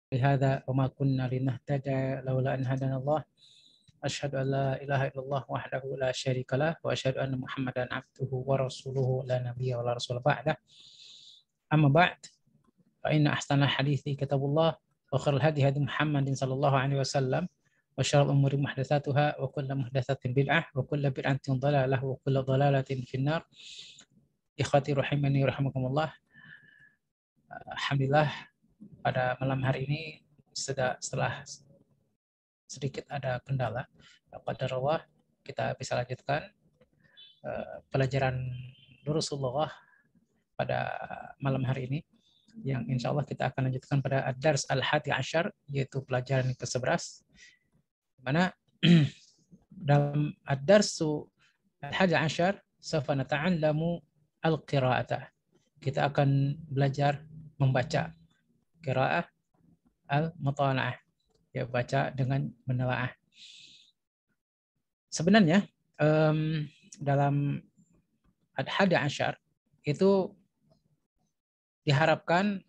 Lihada wa ma kunna linahtadiya laula an hadana Allah. Asyhadu an la ilaha illallah wahdahu la syarikalah wa asyhadu anna Muhammadan abduhu wa rasuluhu la nabiyya wa la rasul ba'dah. Amma ba'd. Fa inna ahsana hadithi kitabullah wa khairal hadi hadi Muhammadin sallallahu alaihi wasallam wa syarrul umuri muhdatsatuha wa kullu muhdatsatin bid'ah wa kullu bid'atin dhalalah wa kullu dhalalatin finnar. Ikhwati rahimani rahimakumullah. Alhamdulillah pada malam hari ini setelah sedikit ada kendala, qadarullah kita bisa lanjutkan pelajaran Rasulullah pada malam hari ini, yang insya Allah kita akan lanjutkan pada Ad-Dars Al-Hadi Asyar, yaitu pelajaran ke-11, di mana dalam Ad-Darsu Al-Hadi Asyar sawfa nata'allamu al-qira'ata. Kita akan belajar membaca qira'ah al-mutala'ah, ya, baca dengan menelaah. Sebenarnya dalam Ad-Hadi Asyar itu diharapkan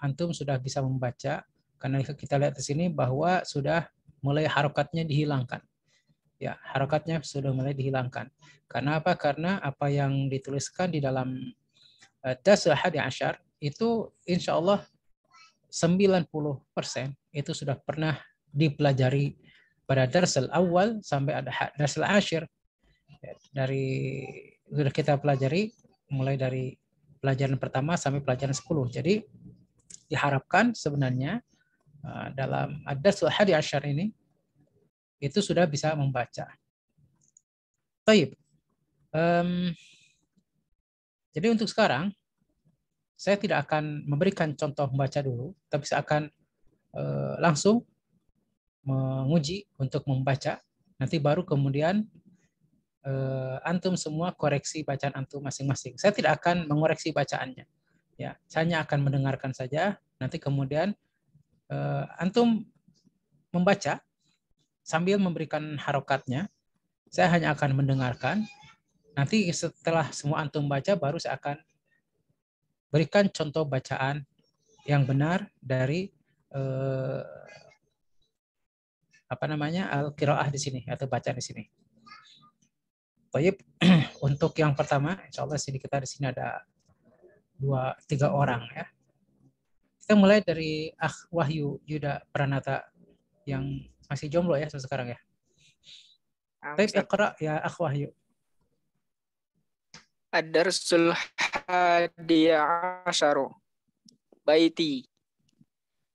antum sudah bisa membaca, karena kita lihat di sini bahwa sudah mulai harokatnya dihilangkan. Ya, harokatnya sudah mulai dihilangkan. Karena apa? Karena apa yang dituliskan di dalam Ad-Dars Al-Hadi Asyar itu insya Allah 90% itu sudah pernah dipelajari pada Dars Al-Awwal sampai ada Dars Al-Asyir. Dari sudah kita pelajari mulai dari pelajaran pertama sampai pelajaran 10. Jadi diharapkan sebenarnya dalam Ad-Dars Al-Hadi Asyar ini itu sudah bisa membaca. Baik. Jadi untuk sekarang saya tidak akan memberikan contoh membaca dulu, tapi saya akan langsung menguji untuk membaca. Nanti baru kemudian antum semua koreksi bacaan antum masing-masing. Saya tidak akan mengoreksi bacaannya. Ya, saya hanya akan mendengarkan saja. Nanti kemudian antum membaca sambil memberikan harokatnya. Saya hanya akan mendengarkan. Nanti setelah semua antum baca, baru saya akan berikan contoh bacaan yang benar dari al-qiraah di sini atau bacaan di sini. Baik, untuk yang pertama, insya Allah kita di sini ada 2-3 orang ya. Kita mulai dari Akh Wahyu Yuda Pranata yang masih jomblo ya sekarang ya. Baik, iqra ya Akh Wahyu. Ad-Darsul Hadi Asyaru. Baiti.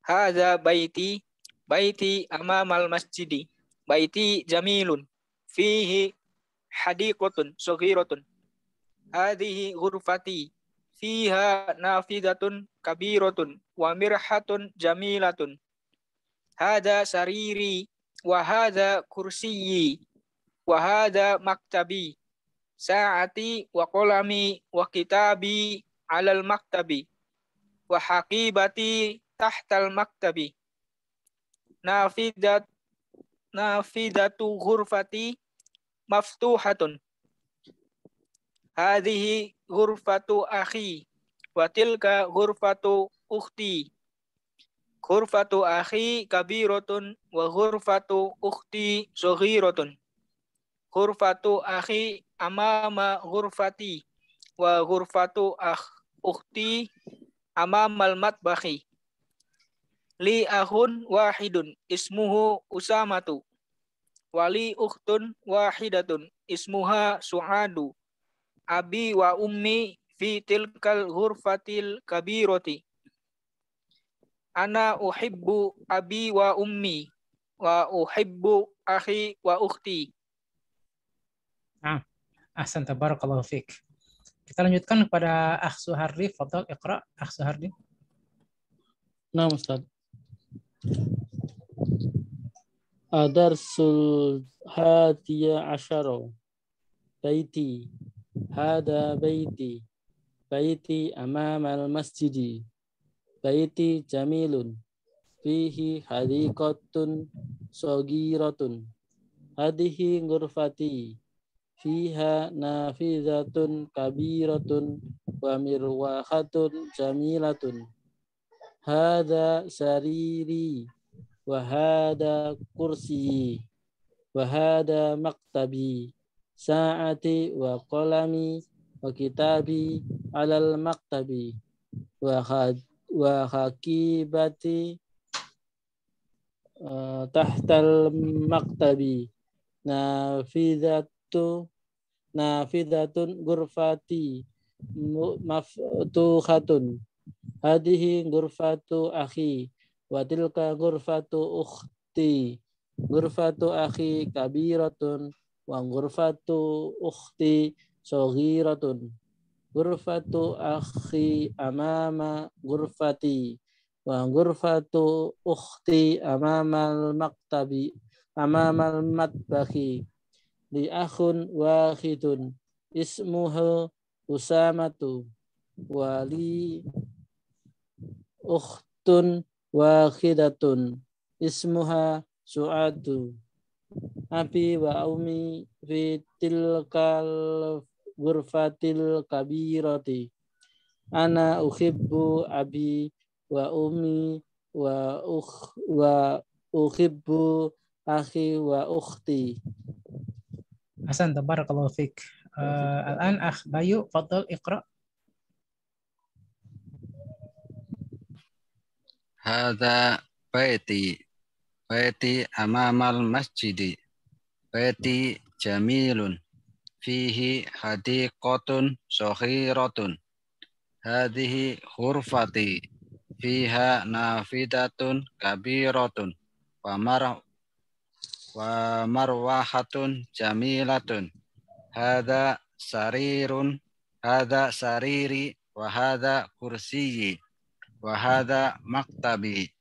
Hadza baiti. Baiti amamal masjidi. Baiti jamilun. Fihi hadiqatun saghiratun. Hadhihi ghurfati. Fiha nafidatun kabiratun wa mirhatun jamilatun. Hadza sariri wa hadza kursiyyi wa hadza maktabi. Sa'ati wa qalami wa kitabi 'alal maktabi wa haqibati tahtal maktabi. Nafidatu ghurfati maftuhatun. Hadhihi ghurfatu akhi wa tilka ghurfatu ukhti. Ghurfatu akhi kabiratun wa ghurfatu ukhti saghiratun. Ghurfatu akhi amama ghurfati wa ghurfatu ukhti amamal matbakhi. Li ahun wahidun ismuhu Usamatu. Wali ukhtun wahidatun ismuha Su'adu. Abi wa ummi fi tilkal ghurfatil kabirati. Ana uhibbu abi wa ummi wa uhibbu akhi wa ukhti. Ahsan, tabarakallahu fiik. Kita lanjutkan kepada Akh Suhardi. Fadhal iqra Akh Suhardi. Nah, Ustaz. Ad-Darsul Hadiya Asyara. Baiti. Hada baiti. Baiti amamal masjidi. Baiti jamilun. Fihi hadiqatun sagiratun. Hadihi ghurfati. Fiha nafizatun kabiratun wa mirwahatun jamilatun. Hada sariri wa hada kursi wa hada maktabi sa'ati wa qalami wa kitabi alal maktabi wa hakibati tahtal maktabi nafidatun gurfati maftuhatun hadihi gurfatu akhi wa tilka gurfatu ukhti gurfatu akhi kabiratun wa gurfatu ukhti saghiratun gurfatu akhi amama gurfati wa gurfatu ukhti amamal matbakhi li akhun wahidun ismuhu Usamatu wa li ukhtun wahidatun ismuha Su'adu abi wa umi fi tilkal ghurfatil kabirati ana uhibbu abi wa umi wa uhibbu akhi wa ukhti. Hasan, tabarakallahu fiik. Al-an akh Bayu, fadhal iqra. Hadza baiti amamal masjidi. Baiti jamilun. Fihi hadiqatun saghiratun. Hadhihi ghurfati. Fiha nafidatun kabiratun. Wa marwahatun jamilatun. Hadza sariri wa hadza kursiyyi. Wa hadza maktabi.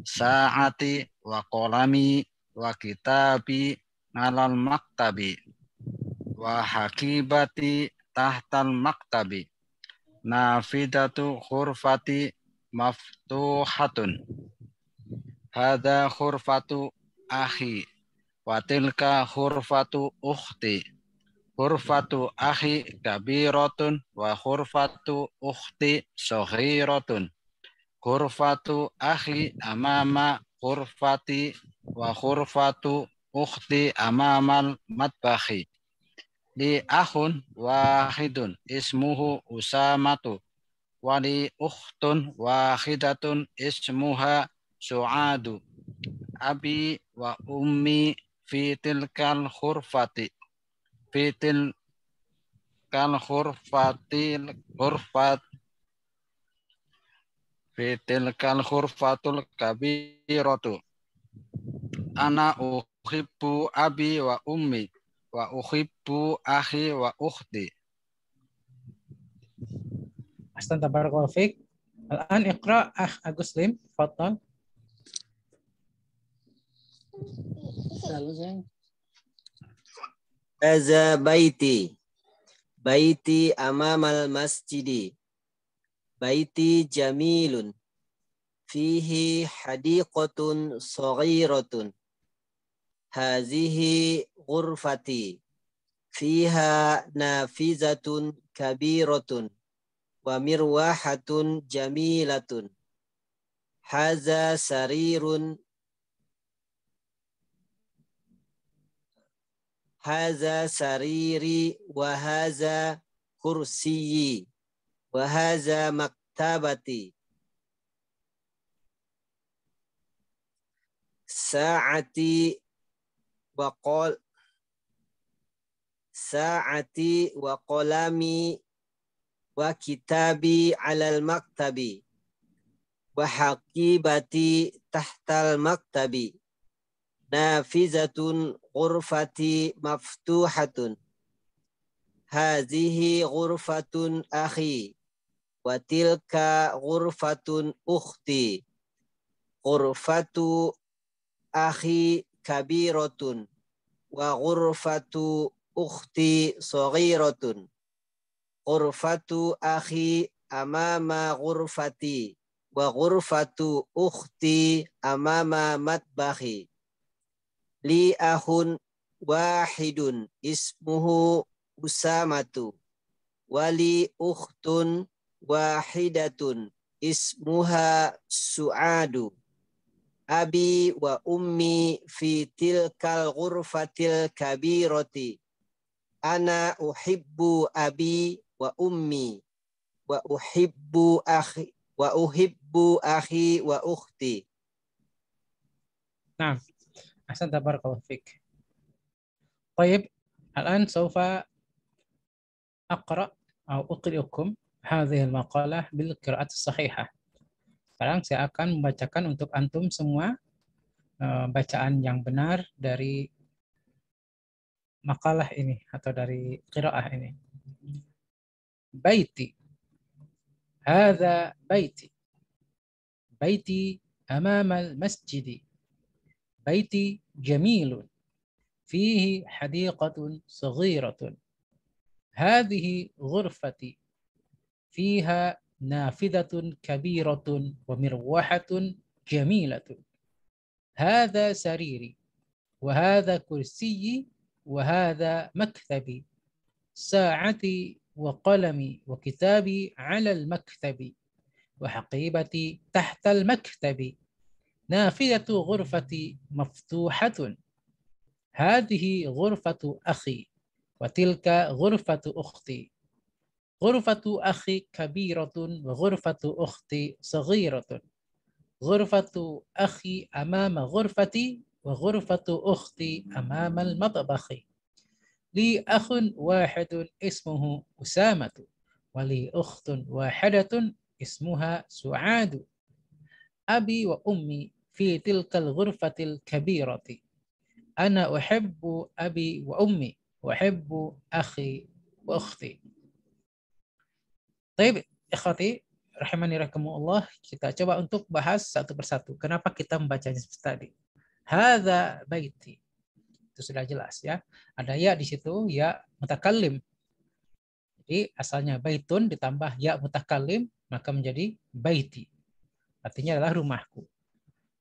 Sa'ati wa qalami wa kitabi alal maktabi. Wa hakibati tahtal maktabi. Nafidatu khurfati maftuhatun. Hadza khurfatu akhi wa tilka khurfatu ukhti. Khurfatu akhi kabiratun wa khurfatu ukhti saghiratun. Khurfatu akhi amama khurfati wa khurfatu ukhti amamal matbakhi. Li akhun wahidun ismuhu Usamatu wa li ukhtun wahidatun ismuha Su'adu. Abi wa ummi fi tilkal khurfati fi tilkal khurfatul kabiratu. Ana uhibbu abi wa ummi wa uhibbu akhi wa ukhti. Hasan, tabarakallahu fiik. Al-an iqra akh Aguslim, fadhal. Hadza baiti amamal masjidi. Baiti jamilun. Fihi hadiqatun saghiratun. Hazihi ghurfati. Fiha nafizatun kabiratun. Wa mirwahatun jamilatun. Hadza sarirun. Hadza sariri wa hadza kursiyyi wa hadza maktabati. Sa'ati wa qalami wa kitabi alal maktabi wa hakibati tahtal maktabi. Nafizatun ghurfati maftuhatun. Hazihi ghurfatun akhi wa tilka ghurfatun ukhti. Ghurfatu akhi kabiratun wa ghurfatu ukhti saghiratun. Ghurfatu akhi amama ghurfati wa ghurfatu ukhti amama matbakhi. Li ahun wahidun ismuhu Usamatu wa li ukhtun wahidatun ismuha Su'adu. Abi wa ummi fi tilkal ghurfatil kabirati. Ana uhibbu abi wa ummi wa uhibbu akhi wa ukhti. Nah, ahsan tabarakallahu fik. طيب الآن سوف أقرأ أو أقرئكم هذه المقالة بالقراءة الصحيحة. Sekarang saya akan membacakan untuk antum semua bacaan yang benar dari makalah ini atau dari qiraah ini. Baiti. Hadza baiti. Baiti amama al-masjid. Baiti jamilun. فيه حديقة صغيرة. هذه غرفتي. فيها نافذة كبيرة ومروحة جميلة. هذا سريري وهذا كرسي وهذا مكتبي. ساعتي وقلمي وكتابي على المكتب وحقيبتي تحت المكتب. نافذة غرفتي مفتوحة. هذه غرفة أخي وتلك غرفة أختي. غرفة أخي كبيرة وغرفة أختي صغيرة. غرفة أخي أمام غرفتي وغرفة أختي أمام المطبخ. لي أخ واحد اسمه أسامة ولي أخت واحدة اسمها سعاد. أبي وأمي في تلك الغرفة الكبيرة. أنا أحب أبي وأمي وأحب أخي وأختي. Baik, ikhwati rahimani rahimakumullah, kita coba untuk bahas satu persatu. Kenapa kita membacanya seperti tadi? Hadza baiti. Itu sudah jelas ya. Ada ya di situ, ya mutakallim. Jadi asalnya baitun ditambah ya mutakallim maka menjadi baiti. Artinya adalah rumahku.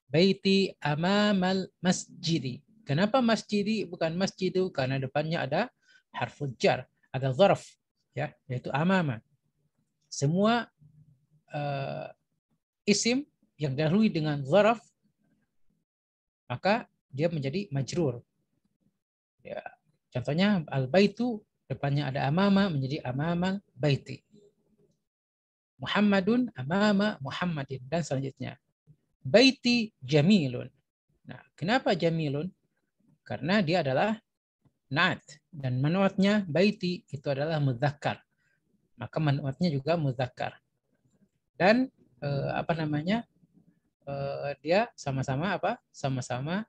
Baiti amamal masjidi. Kenapa masjidi bukan masjidu? Karena depannya ada harful jar, ada zarf ya, yaitu amama. Semua isim yang didahului dengan zarf maka dia menjadi majrur. Ya, contohnya al-baitu depannya ada amama menjadi amamal baiti. Muhammadun amama Muhammadin dan selanjutnya. Baiti jamilun. Nah, kenapa jamilun? Karena dia adalah na'at dan manuatnya baiti itu adalah mudzakkar. Maka manuatnya juga mudzakkar. Dan dia sama-sama apa? Sama-sama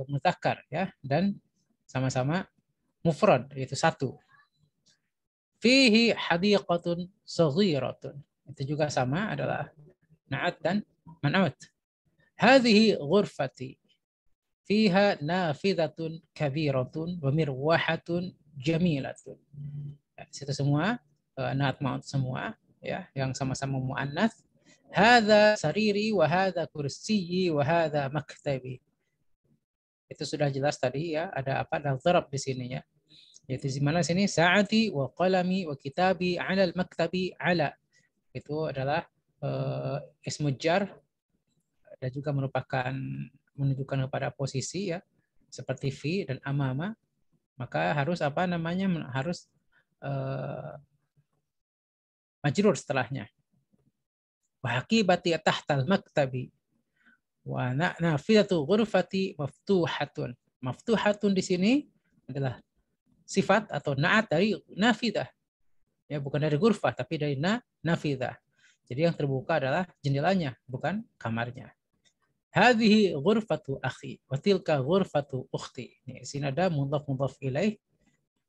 mudzakkar ya, dan sama-sama mufrad yaitu satu. Fihi hadiqatun saghiratun. Itu juga sama adalah na'at dan man'ut. Hadhihi ghurfati. Fiha nafidhatun kabiratun wa mirwahatun jamilatun. Ya, situ semua na'at ma'ut semua ya, yang sama-sama muannats. Hadza sariri wa hadza kursiyyi wa hadza maktabi. Itu sudah jelas tadi ya, ada apa? Ada dharab di sini ya. Yaitu di mana sini sa'ati wa qalami wa kitabi 'ala al-maktabi 'ala. Itu adalah ismu jar dan juga merupakan menunjukkan kepada posisi ya, seperti fi dan amama, maka harus harus majrur setelahnya. Wa haqibati tahtal maktabi wa nafidatu ghurfati maftuhatun. Maftuhatun di sini adalah sifat atau na'at dari nafidah. Ya, bukan dari ghurfah tapi dari nafidah. Jadi yang terbuka adalah jendelanya, bukan kamarnya. Hadhihi ghurfatu akhi wa tilka ghurfatu ukhti. Ini sini ada mudhaf ilaih.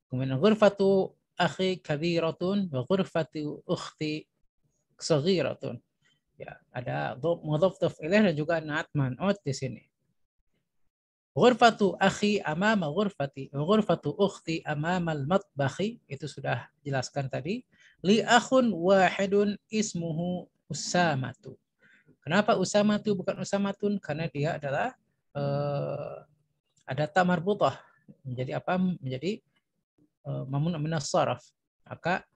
Kemudian ghurfatu akhi kabiratun wa ghurfatu ukhti saghiratun. Ya, ada mudhaf ilaih dan juga na'at man'ut di sini. Ghurfatu akhi amama ghurfati wa ghurfatu ukhti amama al-matbakhi, itu sudah jelaskan tadi. Li akhun wahidun ismuhu Usamatu. Kenapa Usamatu bukan Usamatun? Karena dia adalah ada ta marbutah. Menjadi apa? Menjadi mamnu' min as-sarf. Maka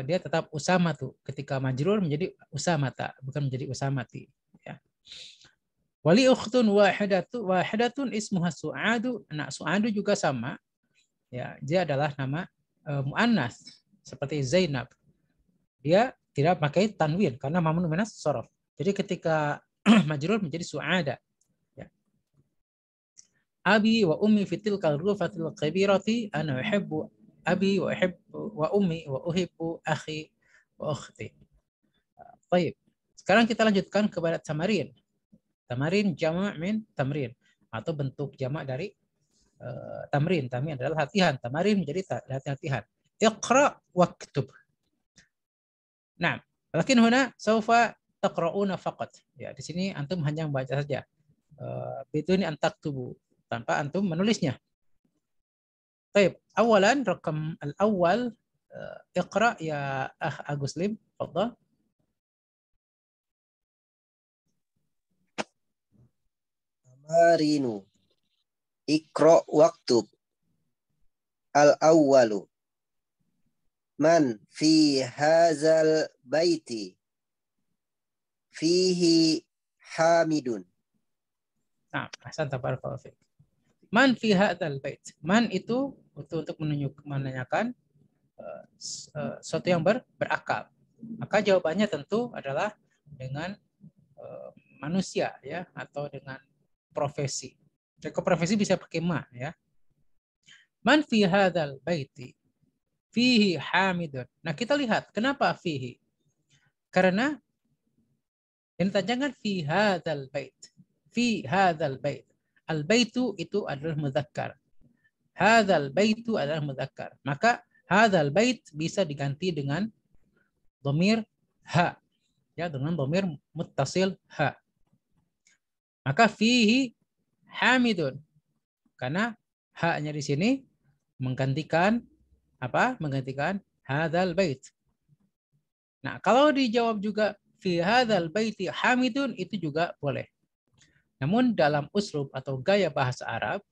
dia tetap usamatu. Ketika majrur menjadi usamata, bukan menjadi usamati. Ya. Wali ukhtun wahidatun ismuha su'adu. Nah, su'adu juga sama. Ya, dia adalah nama muannas seperti Zainab. Dia tidak pakai tanwin karena mamnu minas shorof. Jadi ketika majrur menjadi su'ada. Ya. Abi wa ummi fitil kalrufatil kabirati ana uhibbu abi wa uhibbu wa ummi wa uhibbu akhi wa ukhti. Baik. Sekarang kita lanjutkan kepada tamarin. Tamarin jama' min tamrin atau bentuk jamak dari tamrin. Tamrin adalah latihan. Tamarin menjadi latihan. Iqra waktub. Nah, lakin huna saufa taqra'una faqat. Ya, di sini antum hanya membaca saja. Biduni an taktubu, tanpa antum menulisnya. Baik, awalan rakam al-awwal iqra ya Agus Lim, tafadhal. Tamarinu. Iqra waktub. Al-awwalu. Man fi hazal baiti. Fihi hamidun. Nah, ahsan tabarakallahu fiik. Man fi hadzal bait. Man itu untuk menanyakan sesuatu yang berakal. Maka jawabannya tentu adalah dengan manusia ya atau dengan profesi. Jadi profesi bisa pakai ma ya. Man fi hadzal baiti fihi hamidun. Nah, kita lihat kenapa fihi? Karena yang ditanyakan fi hadzal bait. Fi hadzal bait. Al-baitu itu adalah mudzakkar. Hadzal baitu adalah mudzakkar. Maka hadzal bait bisa diganti dengan dhamir ha. Ya, dengan dhamir muttasil ha. Maka fihi hamidun. Karena ha-nya di sini menggantikan apa? Menggantikan hadzal bait. Nah, kalau dijawab juga fi hadzal baiti hamidun itu juga boleh. Namun dalam uslub atau gaya bahasa Arab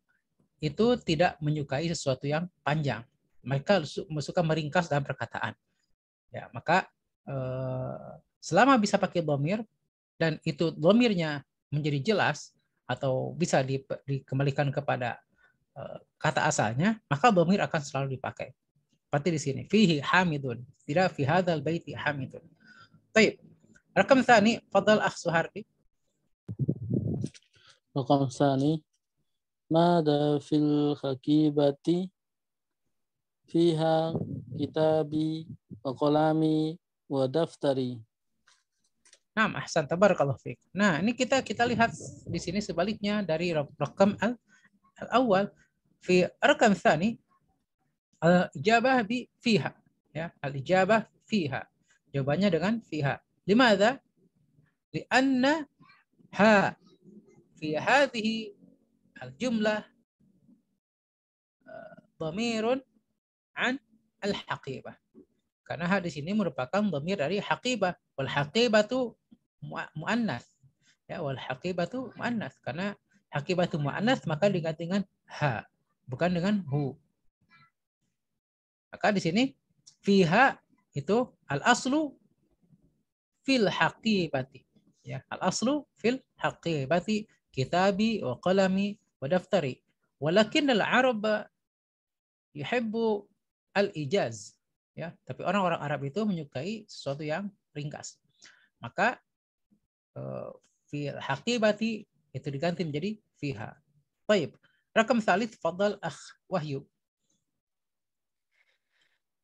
itu tidak menyukai sesuatu yang panjang. Mereka suka meringkas dalam perkataan. Ya, maka selama bisa pakai dhamir dan itu dhamirnya menjadi jelas atau bisa dikembalikan kepada kata asalnya, maka dhamir akan selalu dipakai. Seperti di sini, fihi hamidun, tidak fi hadzal baiti hamidun. Baik. Rakam tsani, fadhal akh Suhardi. Rakam tsani. Mada fil hakibati fiha kitabi wa qalami wa daftari. Nah, ahsan tabarakallahu fiik. Nah, ini kita lihat di sini sebaliknya dari rakam al-awwal fi rakam tsani al-ijabah bi fiha ya, al-ijabah fiha. Jawabannya dengan fiha. Limadha? Lianna ha fi hadhihi al-jumlah dhamirun an al-haqibah. Karena ha di sini merupakan dhamir dari haqibah. Wal haqibatu muannas. Ya, wal haqibatu muannas. Karena haqibatu muannas maka diganti dengan ha, bukan dengan hu. Maka di sini fiha itu al-aslu fil haqibati. Ya, al-aslu fil haqibati kitabi wa qalami wa daftari. Walakin al-Arab yuhibbu al-ijaz. Ya, tapi orang-orang Arab itu menyukai sesuatu yang ringkas. Maka fil haqibati itu diganti menjadi fiha. Baik. Rakam tsalits fadhal akh Wahyu.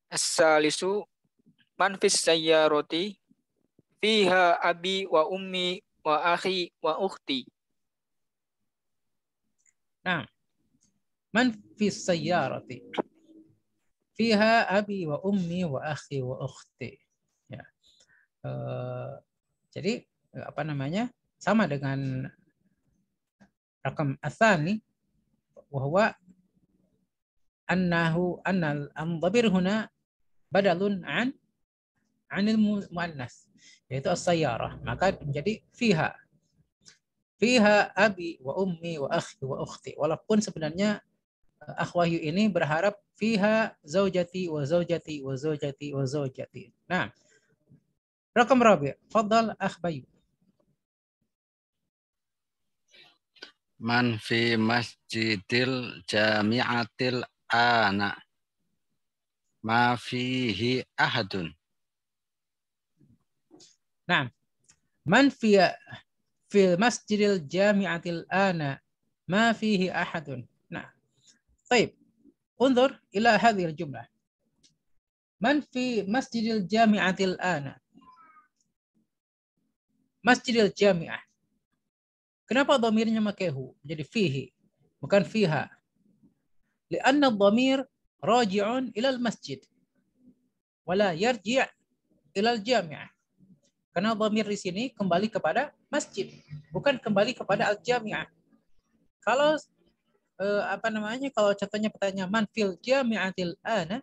As-salisu man fis sayyarati fiha abi wa ummi wa akhi wa ukhti. Nah, man fis sayyarati fiha abi wa ummi wa akhi wa ukhti. Ya. Jadi apa namanya? Sama dengan rakam atsani wahwa annahu annal dhamir huna badalun anil muannas, yaitu as-sayyarah, maka menjadi fiha abi wa ummi wa akhi wa ukhti. Walaupun sebenarnya Akh Wahyu ini berharap fiha zaujati wa zaujati wa zaujati wa zaujati. Nah, rakam rabi'. Fadal Akh Bayu. Man fi masjidil jami'atil ana ma fihi ahadun. Nah, man fi masjidil jami'atil ana ma fihi ahadun. Nah, طيب انظر إلى هذه الجملة. من في مسجد الجامعة الآن؟ مسجد الجامعة. Kenapa dhamirnya pakai hu? Jadi fihi, bukan fiha. Lianna dhamir raji'un ila al-masjid. Wala yarji' ila al-jami'ah. Karena dhamir di sini kembali kepada masjid, bukan kembali kepada al-jami'ah. Kalau kalau contohnya pertanyaan man fil jami'atil ana,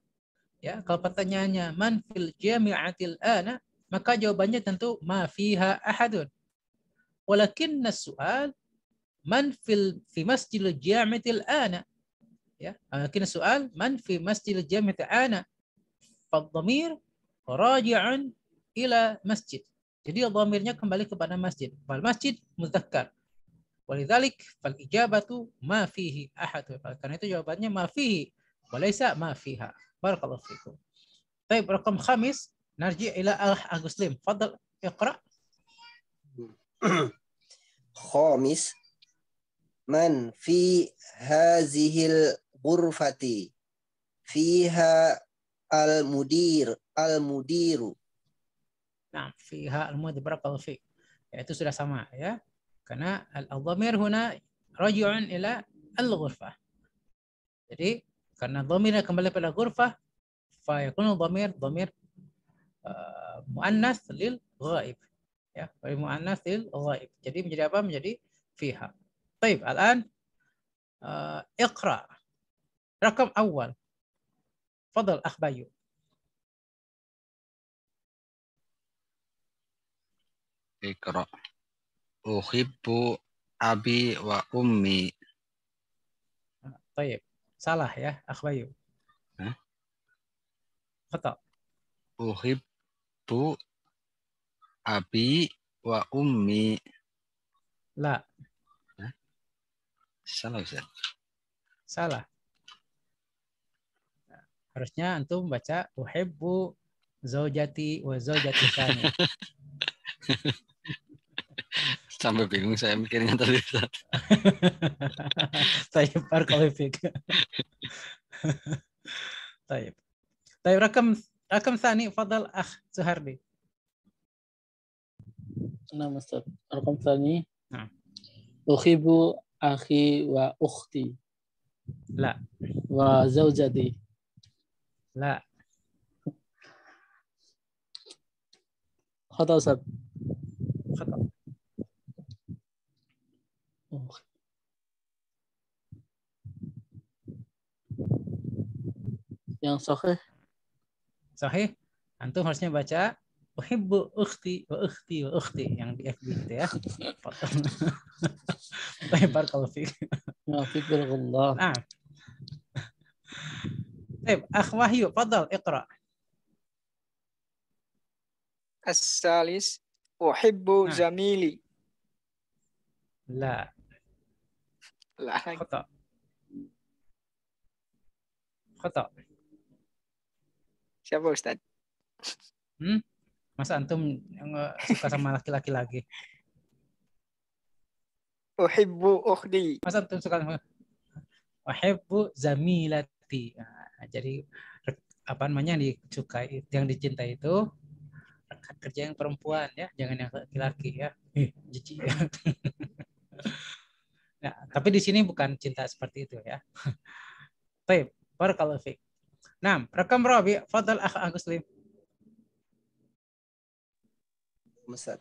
ya, kalau pertanyaannya man fil jami'atil ana, maka jawabannya tentu ma fiha ahadun. Walakinna su'al man fi masjidil jami'atil ana, ya, walakin su'al man fi masjidil jami'atil ana, fadhamir raji'un ila masjid. Jadi dhamirnya kembali kepada masjid. Wal masjid mudzakkar. Walidzalik fal ijabatu ma fihi ahad. Karena itu jawabannya ma fihi walaysa ma fiha. Barakallahu fikum. Baik, rakam khamis, narji ila Akh Muslim. Fadal iqra. Khamis, man fi hazihil ghurfati fiha al-mudiru. Nah, fiha al-mudir, barakallahu fik. Ya, itu sudah sama ya. Karena al-dhamir huna raji'un ila al-ghurfah. Jadi karena dhamirnya kembali pada ghurfah, fa yakunu dhamir muannas lil ghaib. Ya, muannas lil ghaib. Jadi menjadi apa? Menjadi fiha. Baik, الآن اقرأ رقم أول. تفضل أخ بايو. Iqra. Uhibbu abi wa ummi. Baik, salah ya Akh Bayu. Khata. Uhibbu abi wa ummi. La. Salah Ustaz. Salah. Harusnya antum baca uhibbu zaujati wa zaujati tsani. Sampai bingung saya mikirnya tadi Ustaz. Tayyib, barakallahu fik. Tayyib. Tayyib, rakam tsani, fadal Akh Suhardi. Nah, Ustaz. Rakam tsani. Nah. Uhibbu akhi wa ukhti. La. Wa zaujati. La. Khata Ustaz. Khata. Yang sahih. Sahih. Antum harusnya baca uhibbu ukhti wa ukhti wa ukhti yang di FB gitu ya. Baik, barakallahu fik. Ya, fiqhullah. Nah. Baik, Akh Wahyu, fadal iqra. As-salis uhibbu zamili. La. La. Khata. Khata. Siapa Ustaz? Masa antum yang suka sama laki-laki lagi? Uhibbu ukhti. Masa antum suka sama uhibbu zamilati. Nah, jadi apa namanya yang disukai, yang dicintai itu rekan kerja yang perempuan ya, jangan yang laki-laki ya. Jijik ya. Nah, tapi di sini bukan cinta seperti itu ya. Baik, barakallahu fiik. Nah, rakam rabi, fadal Akh Muslim. Ustaz.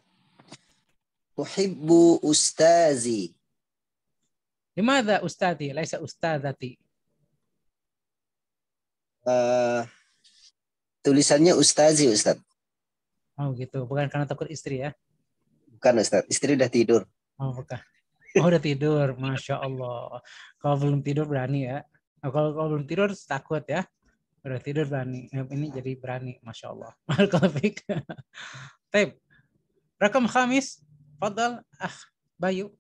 Uhibbu ustazi. Limadha ustadi laisa ustadzati? Tulisannya ustazi, Ustaz. Oh gitu, bukan karena takut istri ya? Bukan, Ustaz. Istri udah tidur. Oh bukan. Oh udah tidur, Masya Allah. Kalau belum tidur berani ya. Oh, kalau belum tidur takut ya. Udah tidur berani. Ini jadi berani, masya Allah. Barakallahu fiik. Taib. Rakam khamis. Fadal, Bayu.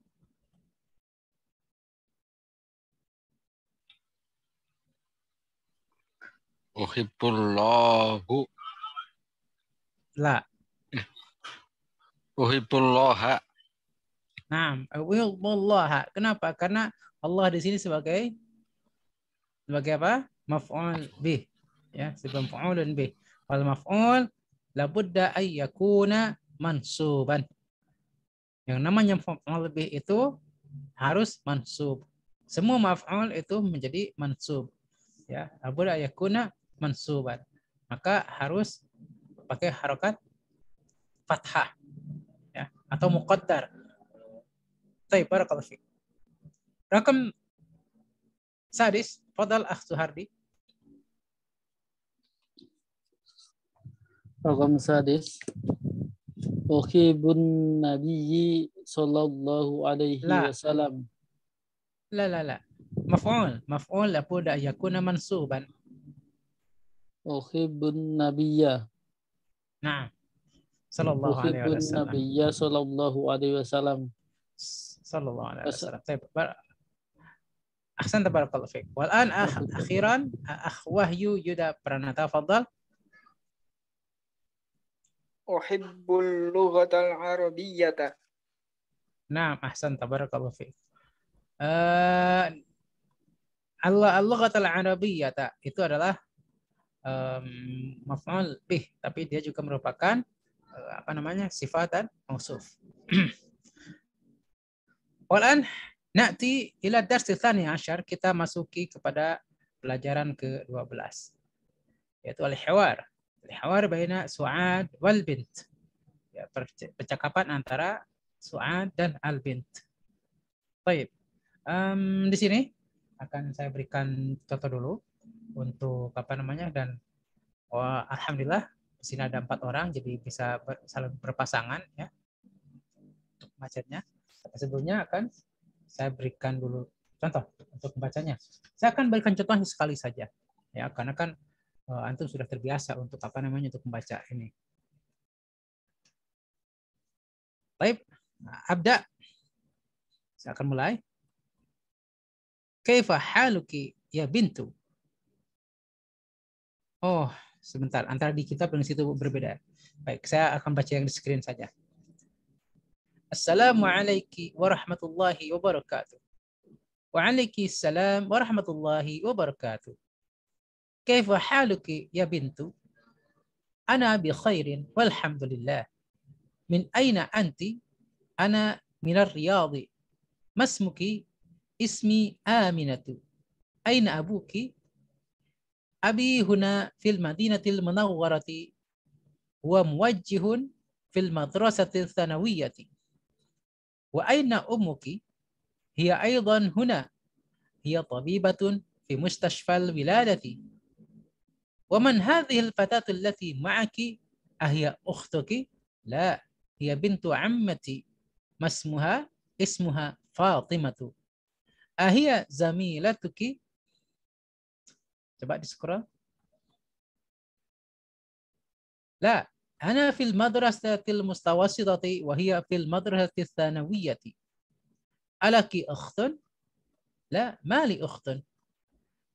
Uhibbullahu. La. Uhibbullaha. Naam. Wallah. Kenapa? Karena Allah di sini sebagai apa? Maf'ul bih. Ya, sebagai maf'ulun bih. Wal maf'ul labudda ay yakuna mansuban. Yang namanya maf'ul bih itu harus mansub. Semua maf'ul itu menjadi mansub. Ya, labudda ay yakuna mansuban. Maka harus pakai harokat fathah, ya, atau muqaddar. Baik, barakallahu fiik. Rakam sadis, fadal akh Suhardi. Rakam sadis. Uhibbun nabiyyi sallallahu alaihi La. wasallam. La. Maf'ul labudda ay yakuna mansuban. Uhibbun nabiyya. Nah, sallallahu alaihi Uhibbun wasallam. nabiyya sallallahu alaihi wasallam. Sallallahu alaihi wasallam. Baik. Ahsan, tabarakallahu fiik. Wal an akhiran akh Wahyu Yuda Pranata, fadal. Uhibbul lughatal arabiyyata. Nah, ahsan, tabarakallahu fiik. Al-lughatul arabiyyah itu adalah maf'ul bih, tapi dia juga merupakan sifatan mausuf. Walan na'ti ila dars tsani asyar, kita masuki kepada pelajaran ke-12, yaitu al-hiwar baina Su'ad wal bint. Ya, percakapan antara Su'ad dan al-bint. Baik. Di sini akan saya berikan contoh dulu untuk dan alhamdulillah di sini ada 4 orang, jadi bisa saling berpasangan ya untuk bacanya. Tapi sebelumnya akan saya berikan dulu contoh untuk membacanya. Saya akan berikan contohnya sekali saja ya, karena kan antum sudah terbiasa untuk untuk membaca ini. Baik, abda. Saya akan mulai. Kaifa haluki ya bintu? Oh, sebentar. Antara di kitab dan di situ berbeda. Baik, saya akan baca yang di screen saja. Assalamualaikum warahmatullahi wabarakatuh. Waalaikumsalam warahmatullahi wabarakatuh. Kaifa haluki ya bintu? Ana bi khairin walhamdulillah. Min aina anti? Ana minar riyadhi. Masmuki? Ismi Aminatu. Aina abuki? Abi huna fil madinatil munawwarati wa muwajjihun fil madrasatil thanawiyati. Wa aina ummuki? Hiya aidan huna. Hiya tabibatun fi mustashfal wiladati. Wa man hadhihi al-fatatu allati ma'aki? Ahiya ukhtuki? La, hiya bintu ammati. Ismuha Fatimatu. Ahiya zamilatuki? Coba di-scroll. La, ana fil madrasatil mustawasitati wa hiya fil madrasatil thanawiyati. Alaki ukhtun? La, mali ukhtun.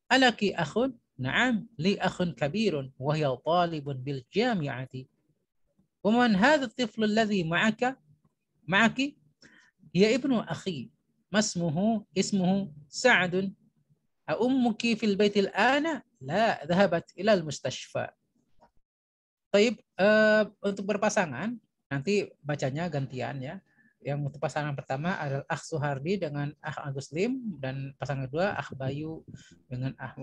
Alaki akhun? Na'am, li akhun kabirun wa hiya talibun bil jami'ati. Wa man hadha at-tiflu alladhi ma'aki? Hiya ibnu akhi. Ismuhu Sa'dun. Ummuki fil baitil ana? La, dhahabat ila al-mustashfa. Baik, untuk berpasangan nanti bacanya gantian ya. Yang untuk pasangan pertama adalah Akh Suhardi dengan Akh Aguslim, dan pasangan kedua Akh Bayu dengan Akh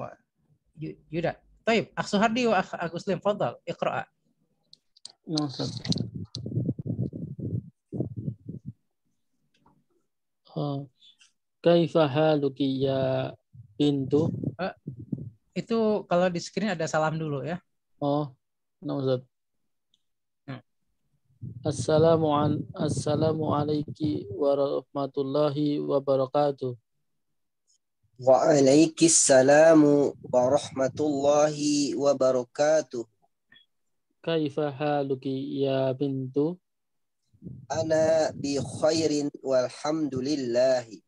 Yuda. Baik, Akh Suhardi wa Akh Aguslim, fadhal iqra'. Kaifa haluki ya bintu? Itu kalau di screen ada salam dulu ya. Oh, Ustaz. Assalamu alayki warahmatullahi wabarakatuh. Waalaikumsalam warahmatullahi wabarakatuh. Kaifa haluki ya bintu? Ana bi khairin walhamdulillahi.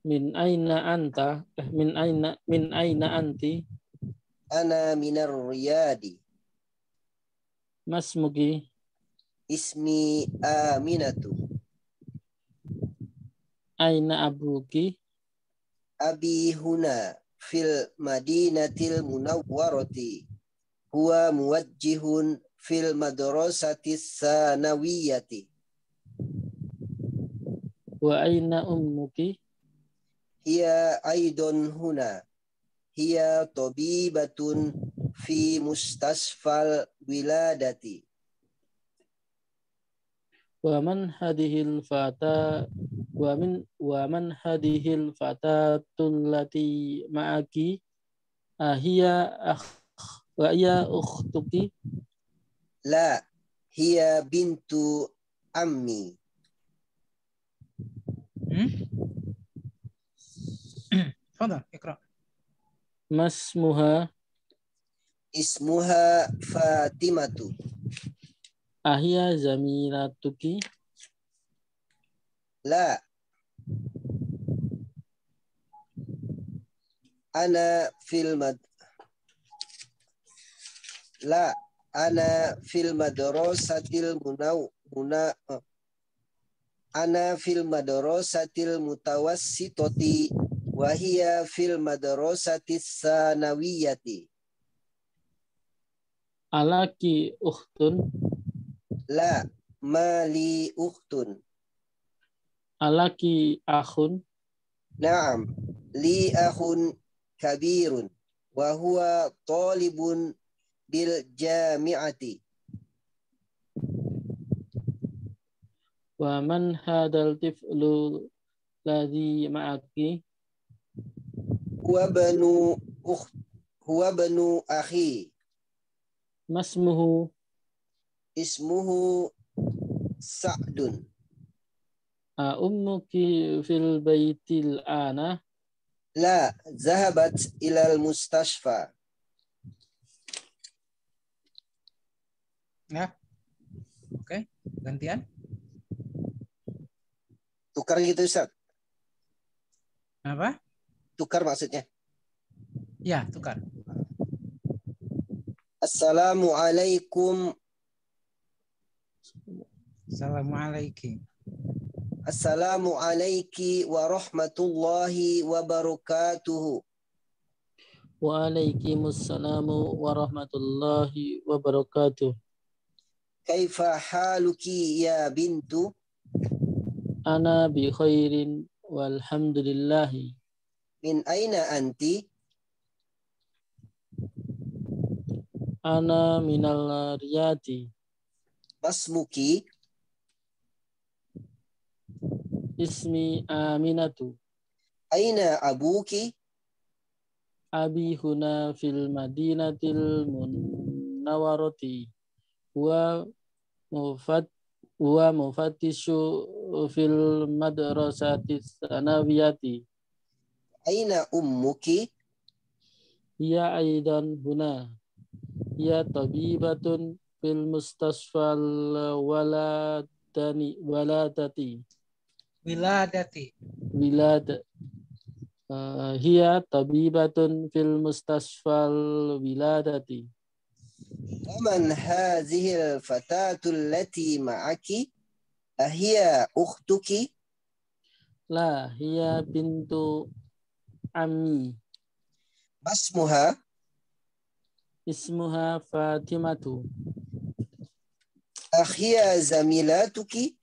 Min aina anta? Min aina anti? Ana minar riyadi. Masmuki? Ismi Aminatu. Aina abuki? Abi huna fil madinatil munawwarati. Huwa muwajjihun fil madrasati sanawiyati. Wa aina ummuki? Hiya aidon huna. Hiya tabibatun fi mustasfal wiladati. Wa man hadhil fata wa man hadhil fatatul lati ma'aki ahiya wa ya ukhtuki? La, hiya bintu ammi. تفضل اقرأ. Masmuha? Ismuha Fatimatu. Ahiya zamilatuki? La, ana fil madrasatil ana fil madrasatil mutawassitati wa hiya fil madrasatis sanawiyati. Alaki ukhtun? La, mali ukhtun. Alaki akhun? Naam, li akhun kabirun wa huwa talibun bil jami'ati. Wa man hadal tiflu ladhi ma'aki? Huwa banu akhi. Masmuhu? Ismuhu Sa'dun. Ummuki fil baitil ana? La, zahabat ilal mustashfa. Ya. Oke, gantian. Tukar gitu Ustaz. Apa? Tukar maksudnya. Ya, tukar. Assalamualaikum. Assalamualaikum. Assalamualaikum warahmatullahi wabarakatuh. Waalaikumsalam warahmatullahi wabarakatuh. Kaifa haluki ya bintu? Ana bi khairin walhamdulillahi. Min aina anti? Ana minal riyadi. Masmuki? Ismi Aminatu. Aina abuki? Abi huna fil madinatil munawwarati. Wa mufattishu fil madrasati sanawiyati. Aina ummuki? Hiya aidan huna. Hiya tabibatun fil mustasfal waladati. Hiya tabibatun fil mustasfal wiladati. Waman hazihil fatatul lati ma'aki? Ahiya ukhtuki? La, hiya bintu ammi. Masmuha? Ismuha Fatimatu. Ahiya zamilatuki?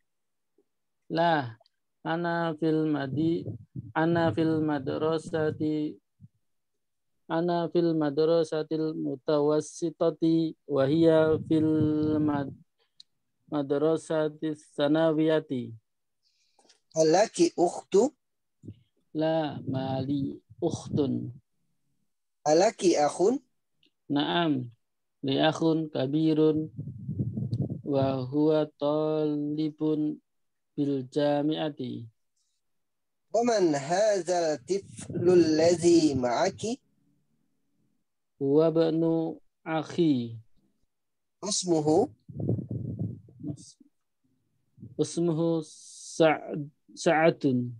La, ana fil madrasatil mutawassitati wa hiya fil madrasatis sanawiyati. Alaki ukhtu? La, mali ukhtun. Alaki akhun? Naam, li akhun kabirun wa huwa talibun bil jami'ati. ومن هذا الطفل الذي معك Huwa banu akhi. اسمه Ismuhu Sa'atun.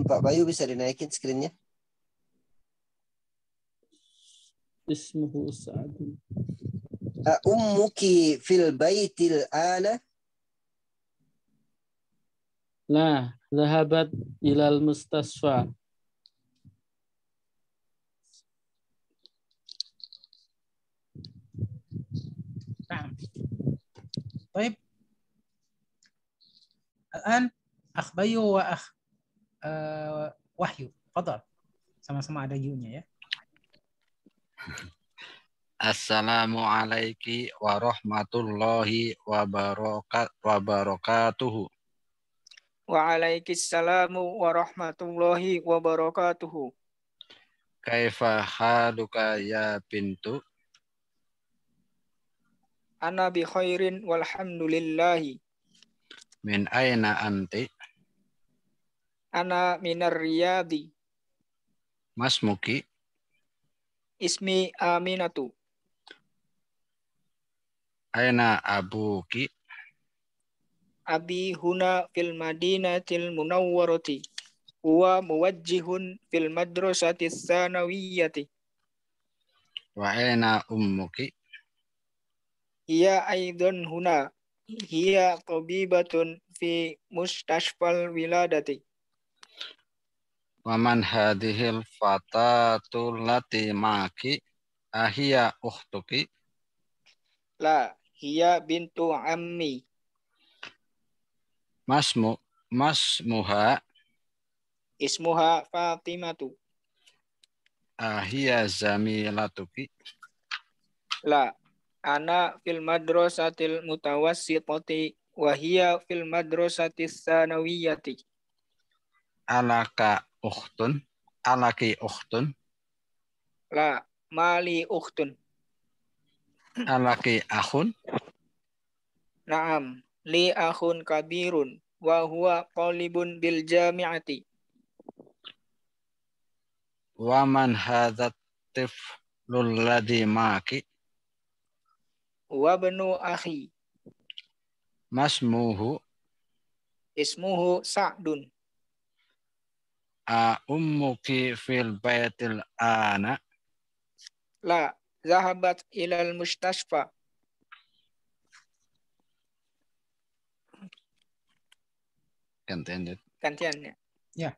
Pak Bayu bisa dinaikin screen-nya. Ismuhu Sa'atun. Ummuki fil baitil ana. La, zahabat ilal mustasfa. Nah. Baik. Al-an akh Bayu wa akh Wahyu. Fadal. Sama-sama ada yu-nya ya. Assalamualaikum warahmatullahi wabarakatuh. Waalaikumsalam warahmatullahi wabarakatuh. Kaifa haluka ya bintu? Ana bi khairin walhamdulillahi. Min aina anti? Ana minar riyadi. Masmuki? Ismi Aminatu. Aina abuki? Abi huna fil madinatil munawwarati. Huwa muwajjihun fil madrasati tsanawiyyati. Wa aina ummuki? Hiya aidan huna. Hiya tabibatun fi mustashfal wiladati. Wa man hadhil fatatul lati maki? Ahiya ukhtuki? La, hiya bintu ammi. Masmuha? Ismuha Fatimatu. Ahiya zamilatuki? La, ana fil madrasatil mutawassitati wa hiya fil madrasatis tsanawiyati. Alaka ukhtun? Alaki ukhtun? La, mali ukhtun. Alaki akhun? Naam, li akhun kabirun wa huwa talibun bil jami'ati. Wa man hadzal tiflul ladzi maki? Wa banu akhi. Masmuhu? Ismuhu Sa'dun. Ummuki fil baitil ana? La, zahabat ilal mustashfa. Gantiannya. Ya,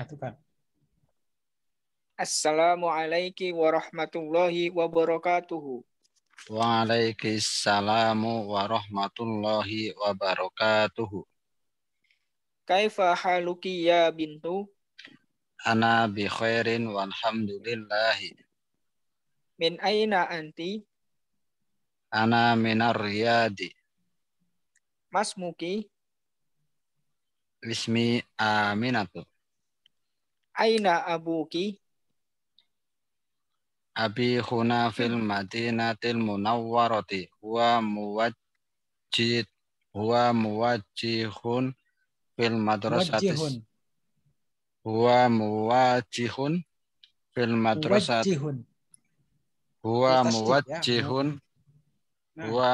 tukar. Assalamualaikum warahmatullahi wabarakatuh. Waalaikumsalam warahmatullahi wabarakatuh. Kaifa haluki ya bintu? Ana bi khairin walhamdulillahi. Min aina anti? Ana minar riyadi. Masmuki? Ismi Aminatu. Aina abuki? Abi huna fil madinatil munawwarati. Huwa muwajjihun fil madrasatis. Huwa muwajjihun fil madrasati. Huwa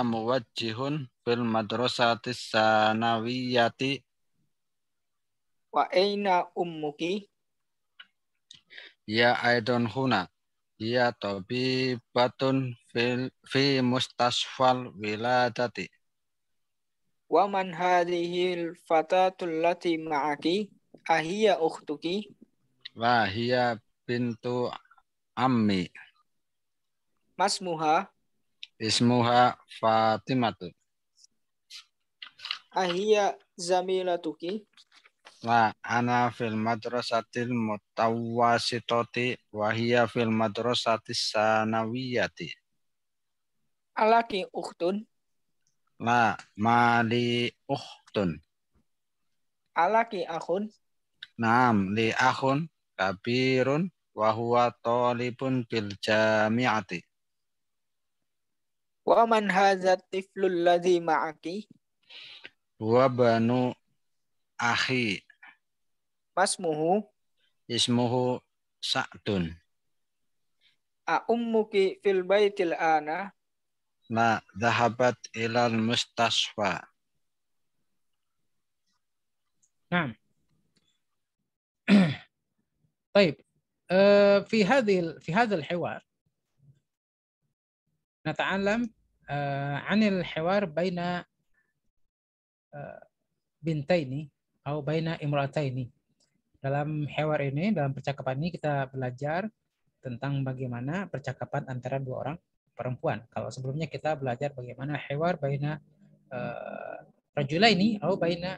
muwajjihun fil madrasatis sanawiyati. Wa aina ummuki? Ya aidon huna. Ya tabibatun fi mustashfal wiladati. Wa man hadhil fatatul lati ma'aki? Ahiya ukhtuki? Wa hiya bintu ammi. Masmuha? Ismuha Fatimatu. Ahiya zamilatuki? La ana fil madrasatil mutawassitati wa hiya fil madrasatis sanawiyati. Alaki ukhtun? La mali ukhtun. Alaki akhun? Naam li akhun kabirun wa huwa talibun bil jami'ati. Wa man hadzal tiflul ladzi ma'aki? Huwa banu akhi Masmuhu ismuhu Sa'dun. a ummuki fil baitil ana. La dhahabat ilal mustasfa. Nah, طيب في هذا الحوار نتعلم عن الحوار بين bintaini atau baina imrataini. Dalam hewar ini, dalam percakapan ini kita belajar tentang bagaimana percakapan antara dua orang perempuan. Kalau sebelumnya kita belajar bagaimana hewar baina rajulaini atau baina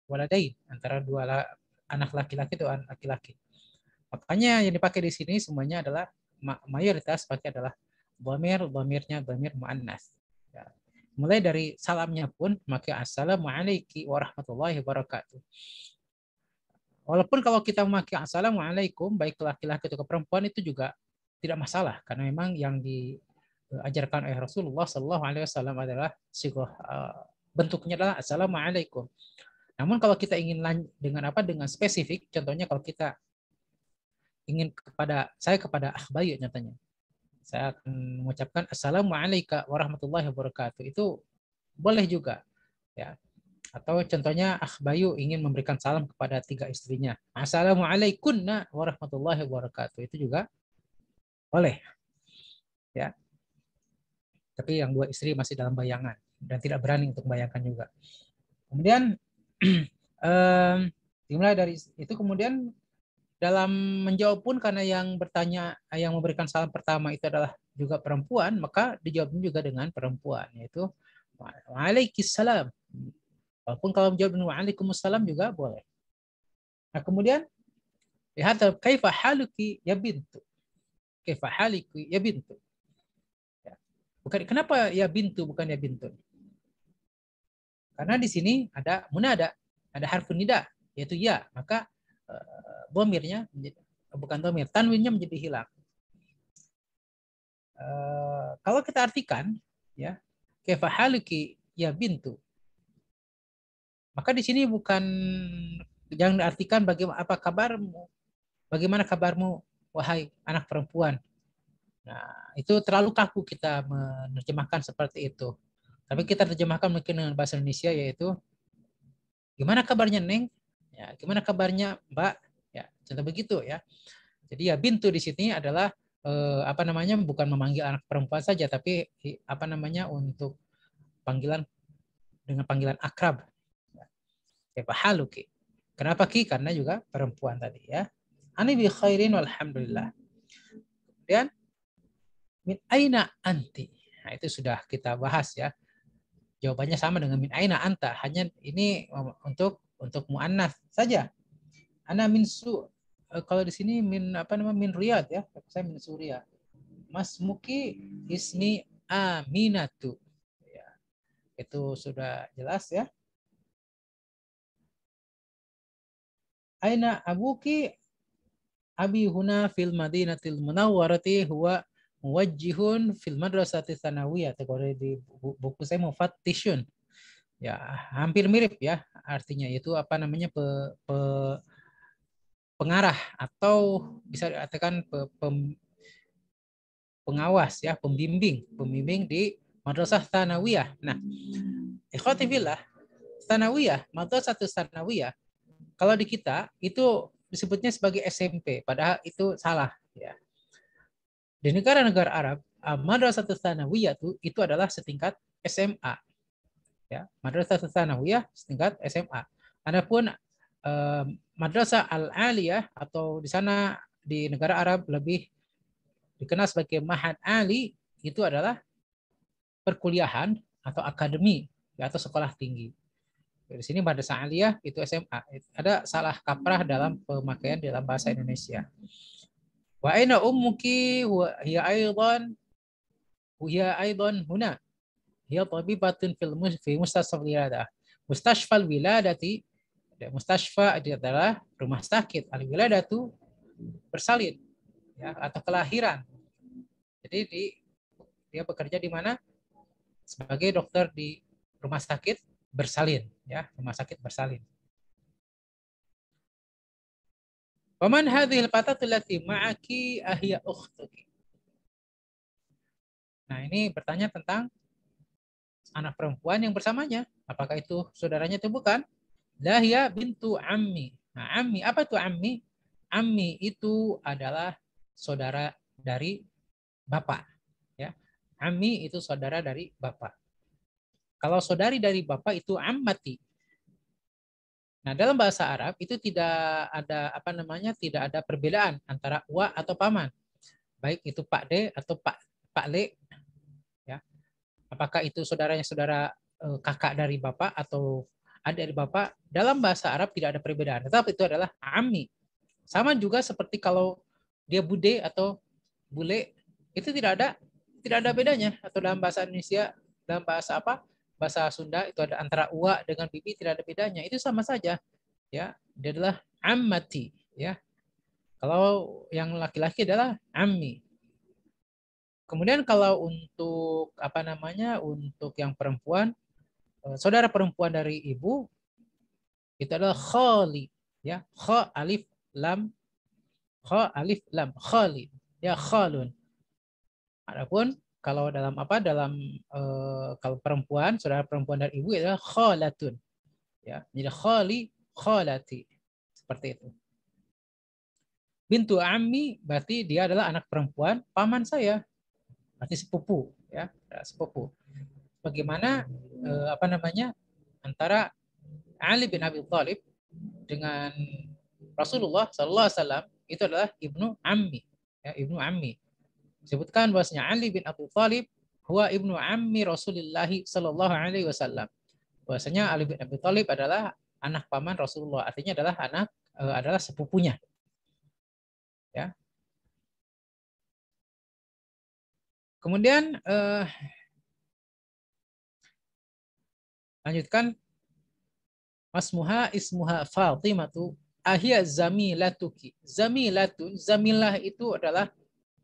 waladain, antara dua anak laki-laki atau anak laki-laki. Makanya yang dipakai di sini semuanya adalah mayoritas pakai adalah dhamirnya dhamir muannas. Ya. Mulai dari salamnya pun maka assalamualaikum warahmatullahi wabarakatuh. Walaupun kalau kita memakai assalamualaikum baik laki-laki atau perempuan itu juga tidak masalah karena memang yang diajarkan oleh Rasulullah SAW adalah bentuknya adalah assalamualaikum. Namun kalau kita ingin dengan spesifik, contohnya kalau kita ingin kepada akhbayu nyatanya, saya akan mengucapkan assalamualaikum warahmatullahi wabarakatuh, itu boleh juga ya. Atau contohnya akhbayu ingin memberikan salam kepada 3 istrinya, assalamualaikum warahmatullahi wabarakatuh, itu juga boleh ya. Tapi yang 2 istri masih dalam bayangan dan tidak berani untuk membayangkan juga. Kemudian dimulai dari itu, kemudian dalam menjawab pun karena yang bertanya, yang memberikan salam pertama itu adalah juga perempuan, maka dijawabnya juga dengan perempuan, yaitu waalaikumsalam. Walaupun kalau menjawab dengan waalaikumsalam juga boleh. Nah kemudian lihat kaifa haluki ya bintu. Kaifa haluki ya bintu. Ya. Bukan kenapa ya bintu bukan ya bintu? Karena di sini ada munada, ada harfun nida yaitu ya, maka dhamirnya bukan dhamir, tanwinnya menjadi hilang. Kalau kita artikan ya kaifa haluki ya bintu, maka di sini bukan, jangan diartikan bagaimana kabarmu wahai anak perempuan. Nah, itu terlalu kaku kita menerjemahkan seperti itu. Tapi kita terjemahkan mungkin dengan bahasa Indonesia, yaitu gimana kabarnya Neng? Ya, gimana kabarnya Mbak? Ya, contoh begitu ya. Jadi ya bintu di sini adalah bukan memanggil anak perempuan saja, tapi untuk panggilan dengan panggilan akrab. Kaifa haluki? Kenapa Ki? Karena juga perempuan tadi ya. Ani bi khairin walhamdulillah. Kemudian min aina anti? Nah, itu sudah kita bahas ya. Jawabannya sama dengan min aina anta, hanya ini untuk muannats saja. Ana min kalau di sini min Riyadh ya. Saya min Suriah. Mas Muki ismi Aminatu. Ya. Itu sudah jelas ya. Aina abuki? Abi huna fil Madinatil Munawwarati huwa muwajjihun fil madrasati tsanawiyah. Kalau di buku saya mufattishun. Ya, hampir mirip ya artinya, yaitu pengarah atau bisa dikatakan pengawas ya, pembimbing di madrasah tsanawiyah. Nah, ikhwati fillah, tsanawiyah, madrasah tsanawiyah kalau di kita itu disebutnya sebagai SMP, padahal itu salah ya. Di negara-negara Arab, madrasah tsanawiyah itu adalah setingkat SMA. Ya, madrasah tsanawiyah setingkat SMA. Adapun madrasah al-aliyah atau di sana di negara Arab lebih dikenal sebagai mahad ali, itu adalah perkuliahan atau akademi ya, atau sekolah tinggi. Di sini madrasah aliyah itu SMA. Ada salah kaprah dalam pemakaian dalam bahasa Indonesia. Wa aina ummuki hiya aidan huna. Hiya tabibatun fi mustashfa wiladah. Mustashfa wiladati, mustashfa adalah rumah sakit, al-wiladatu bersalin ya, atau kelahiran. Jadi dia bekerja di mana? Sebagai dokter di rumah sakit bersalin, ya, rumah sakit bersalin. Waman hadhil fatatu allati ma'aki ahya ukhtuki. Nah, ini bertanya tentang anak perempuan yang bersamanya. Apakah itu saudaranya atau bukan? Lahya bintu ammi. Nah, ammi, apa itu ammi? Ammi itu adalah saudara dari bapak. Ya. Ammi itu saudara dari bapak. Kalau saudari dari bapak itu ammati. Nah, dalam bahasa Arab itu tidak ada tidak ada perbedaan antara wa atau paman. Baik itu Pak D atau Pak Le, ya. Apakah itu saudaranya saudara kakak dari bapak atau adik dari bapak? Dalam bahasa Arab tidak ada perbedaan. Tetapi itu adalah ammi. Sama juga seperti kalau dia bude atau bule, itu tidak ada bedanya. Atau dalam bahasa Indonesia, dalam bahasa apa? Bahasa Sunda itu ada antara uwa dengan bibi, tidak ada bedanya. Itu sama saja, ya. Dia adalah ammati, ya. Kalau yang laki-laki adalah ammi. Kemudian kalau untuk untuk yang perempuan, saudara perempuan dari ibu itu adalah khali, ya. Kha alif lam, khali, ya, khalun. Adapun kalau kalau perempuan, saudara perempuan dari ibu adalah khalatun, ya. Jadi khali, khalati, seperti itu. Bintu ammi berarti dia adalah anak perempuan paman saya, berarti sepupu, ya, sepupu. Bagaimana antara Ali bin Abi Thalib dengan Rasulullah Sallallahu Alaihi Wasallam itu adalah ibnu ammi, ya, ibnu ammi. Disebutkan bahwasanya Ali bin Abi Thalib huwa ibnu ammi Rasulullah Sallallahu Alaihi Wasallam. Bahwasanya Ali bin Abi Thalib adalah anak paman Rasulullah, artinya adalah sepupunya. Ya. Kemudian lanjutkan, masmuha ismuha Fatimatu ahya zamilatuki. Zamilah itu adalah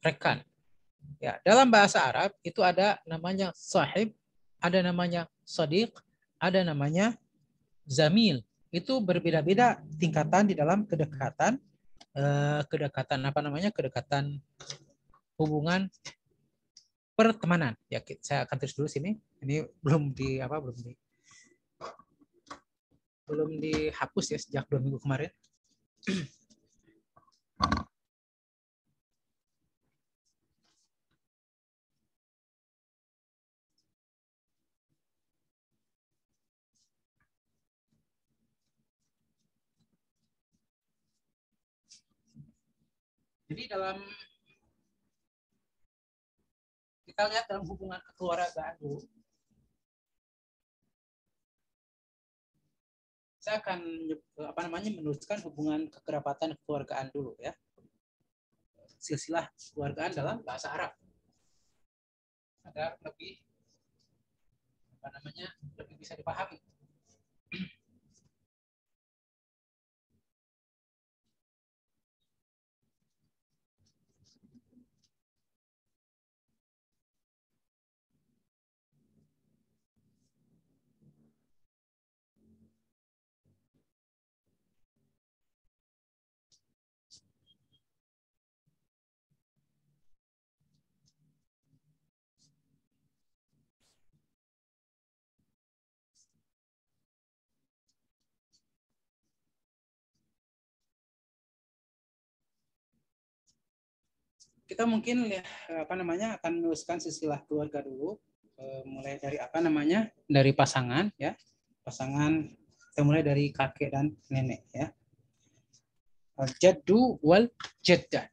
rekan. Ya, dalam bahasa Arab itu ada namanya sahib, ada namanya sadiq, ada namanya zamil. Itu berbeda-beda tingkatan di dalam kedekatan kedekatan hubungan pertemanan. Ya, saya akan tulis dulu sini. Ini belum dihapus ya sejak 2 minggu kemarin. Jadi kita lihat dalam hubungan kekeluargaan dulu. Saya akan menuliskan hubungan kekerabatan kekeluargaan dulu, ya. Silsilah kekeluargaan dalam bahasa Arab. Agar lebih lebih bisa dipahami. Kita mungkin akan menuliskan silsilah keluarga dulu, mulai dari dari pasangan, ya. Pasangan kita mulai dari kakek dan nenek, ya. Al-jaddu wal jaddah.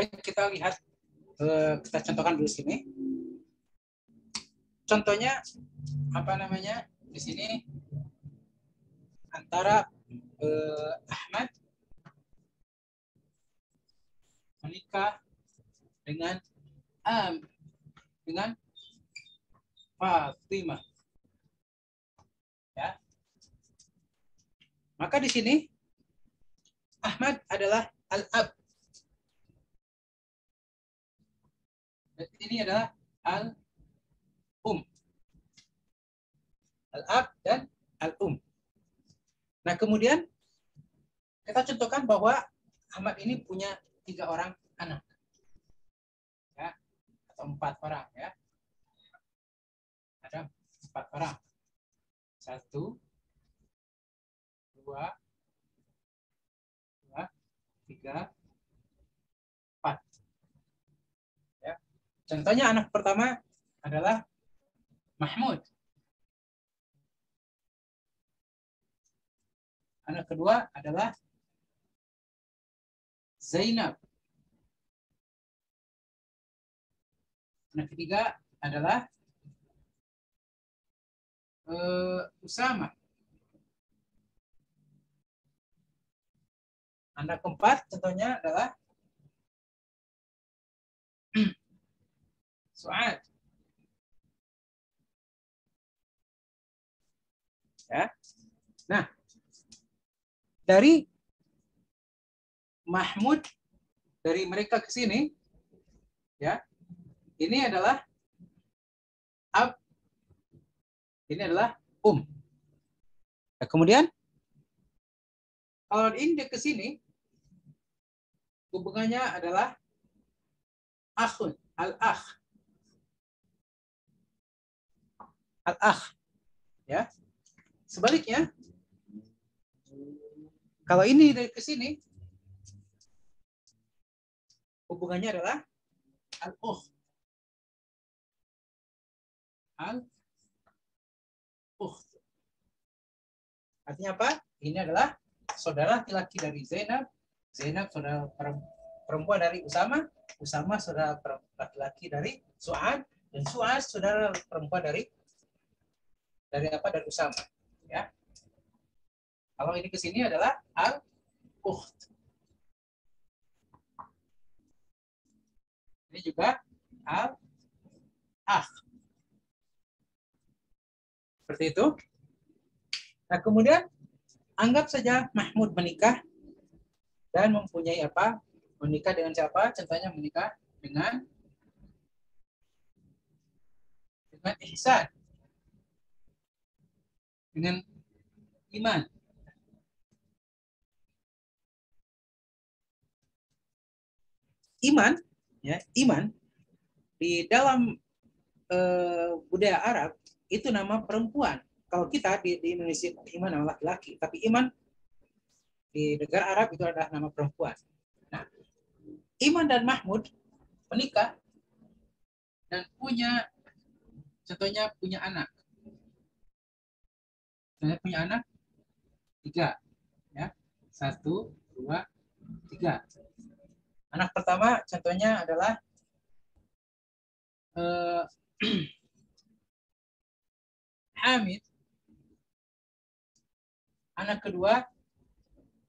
Baik, kita lihat, kita contohkan dulu sini. Contohnya apa namanya di sini antara Ahmad menikah dengan Fatimah. Ya. Maka di sini Ahmad adalah al-ab. Dan ini adalah al-um. Al-ab dan al-um. Nah, kemudian kita contohkan bahwa Ahmad ini punya 3 orang anak. Ya, atau 4 orang ya. Ada 4 orang. 1, 2, 3, 4. Ya. Contohnya anak pertama adalah Mahmud. Anak kedua adalah Zainab. Anak ketiga adalah Usama. Anak keempat contohnya adalah Su'ad. Ya. Nah, dari Mahmud, dari mereka ke sini, ya, ini adalah ab, ini adalah Nah, kemudian kalau ini ke sini, hubungannya adalah akhun, al-akh, ya. Sebaliknya, kalau ini dari ke sini, hubungannya adalah al-ukh. Artinya apa? Ini adalah saudara laki-laki dari Zainab, Zainab saudara perempuan dari Usama, Usama saudara laki-laki dari Su'ad, dan Su'ad saudara perempuan dari apa? Dari Usama. Ya. Kalau ini ke sini adalah al-ukht. Ini juga al-akh. Seperti itu. Nah, kemudian anggap saja Mahmud menikah dan mempunyai apa? Menikah dengan siapa? Contohnya menikah dengan Ihsan, dengan Iman. Iman, ya, Iman di dalam budaya Arab itu nama perempuan. Kalau kita di Indonesia Iman nama laki-laki, tapi Iman di negara Arab itu adalah nama perempuan. Nah, Iman dan Mahmud menikah dan contohnya punya anak. Contohnya punya anak 3, ya, 1, 2, 3. Anak pertama contohnya adalah Hamid. Anak kedua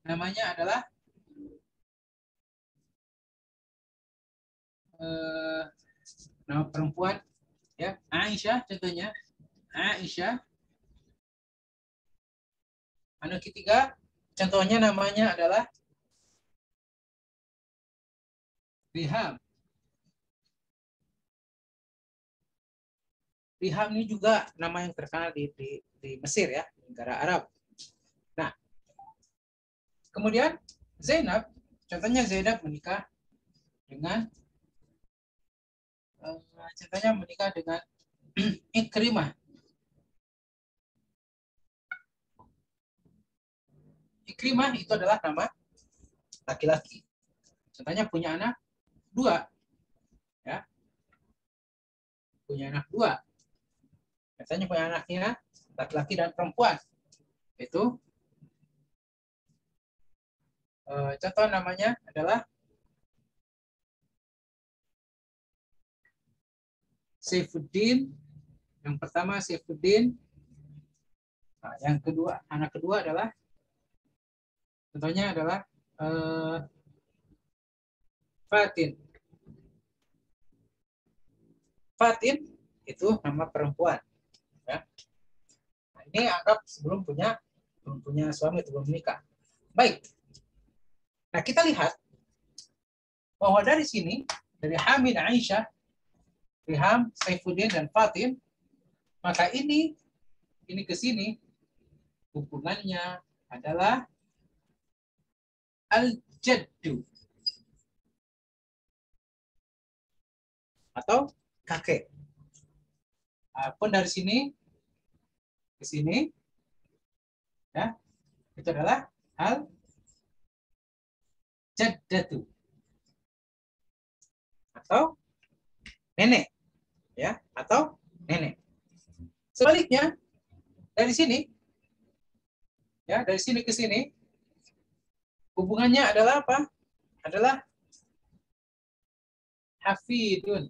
namanya adalah nama perempuan, ya, Aisyah contohnya, Aisyah. Anak ketiga contohnya namanya adalah Riham. Riham ini juga nama yang terkenal di Mesir, ya, negara Arab. Nah, kemudian Zainab, contohnya Zainab menikah dengan Ikrimah. Ikrimah itu adalah nama laki-laki. Contohnya punya anak 2, ya, punya anak 2. Biasanya punya anaknya laki-laki dan perempuan. Itu contoh namanya adalah Saifuddin. Yang pertama Saifuddin. Nah, yang kedua, anak kedua adalah contohnya adalah Fatin. Fatin itu nama perempuan. Ya. Nah, ini anggap belum punya suami, belum menikah. Baik. Nah, kita lihat bahwa dari sini, dari Hamid, Aisyah, Riham, Saifuddin, dan Fatin, maka ini ke sini hubungannya adalah al-jaddu atau kakek. Pun dari sini ke sini, ya, itu adalah al-jaddatu atau nenek, ya, atau nenek. Sebaliknya dari sini, ya, dari sini ke sini, hubungannya adalah apa? Adalah hafidun.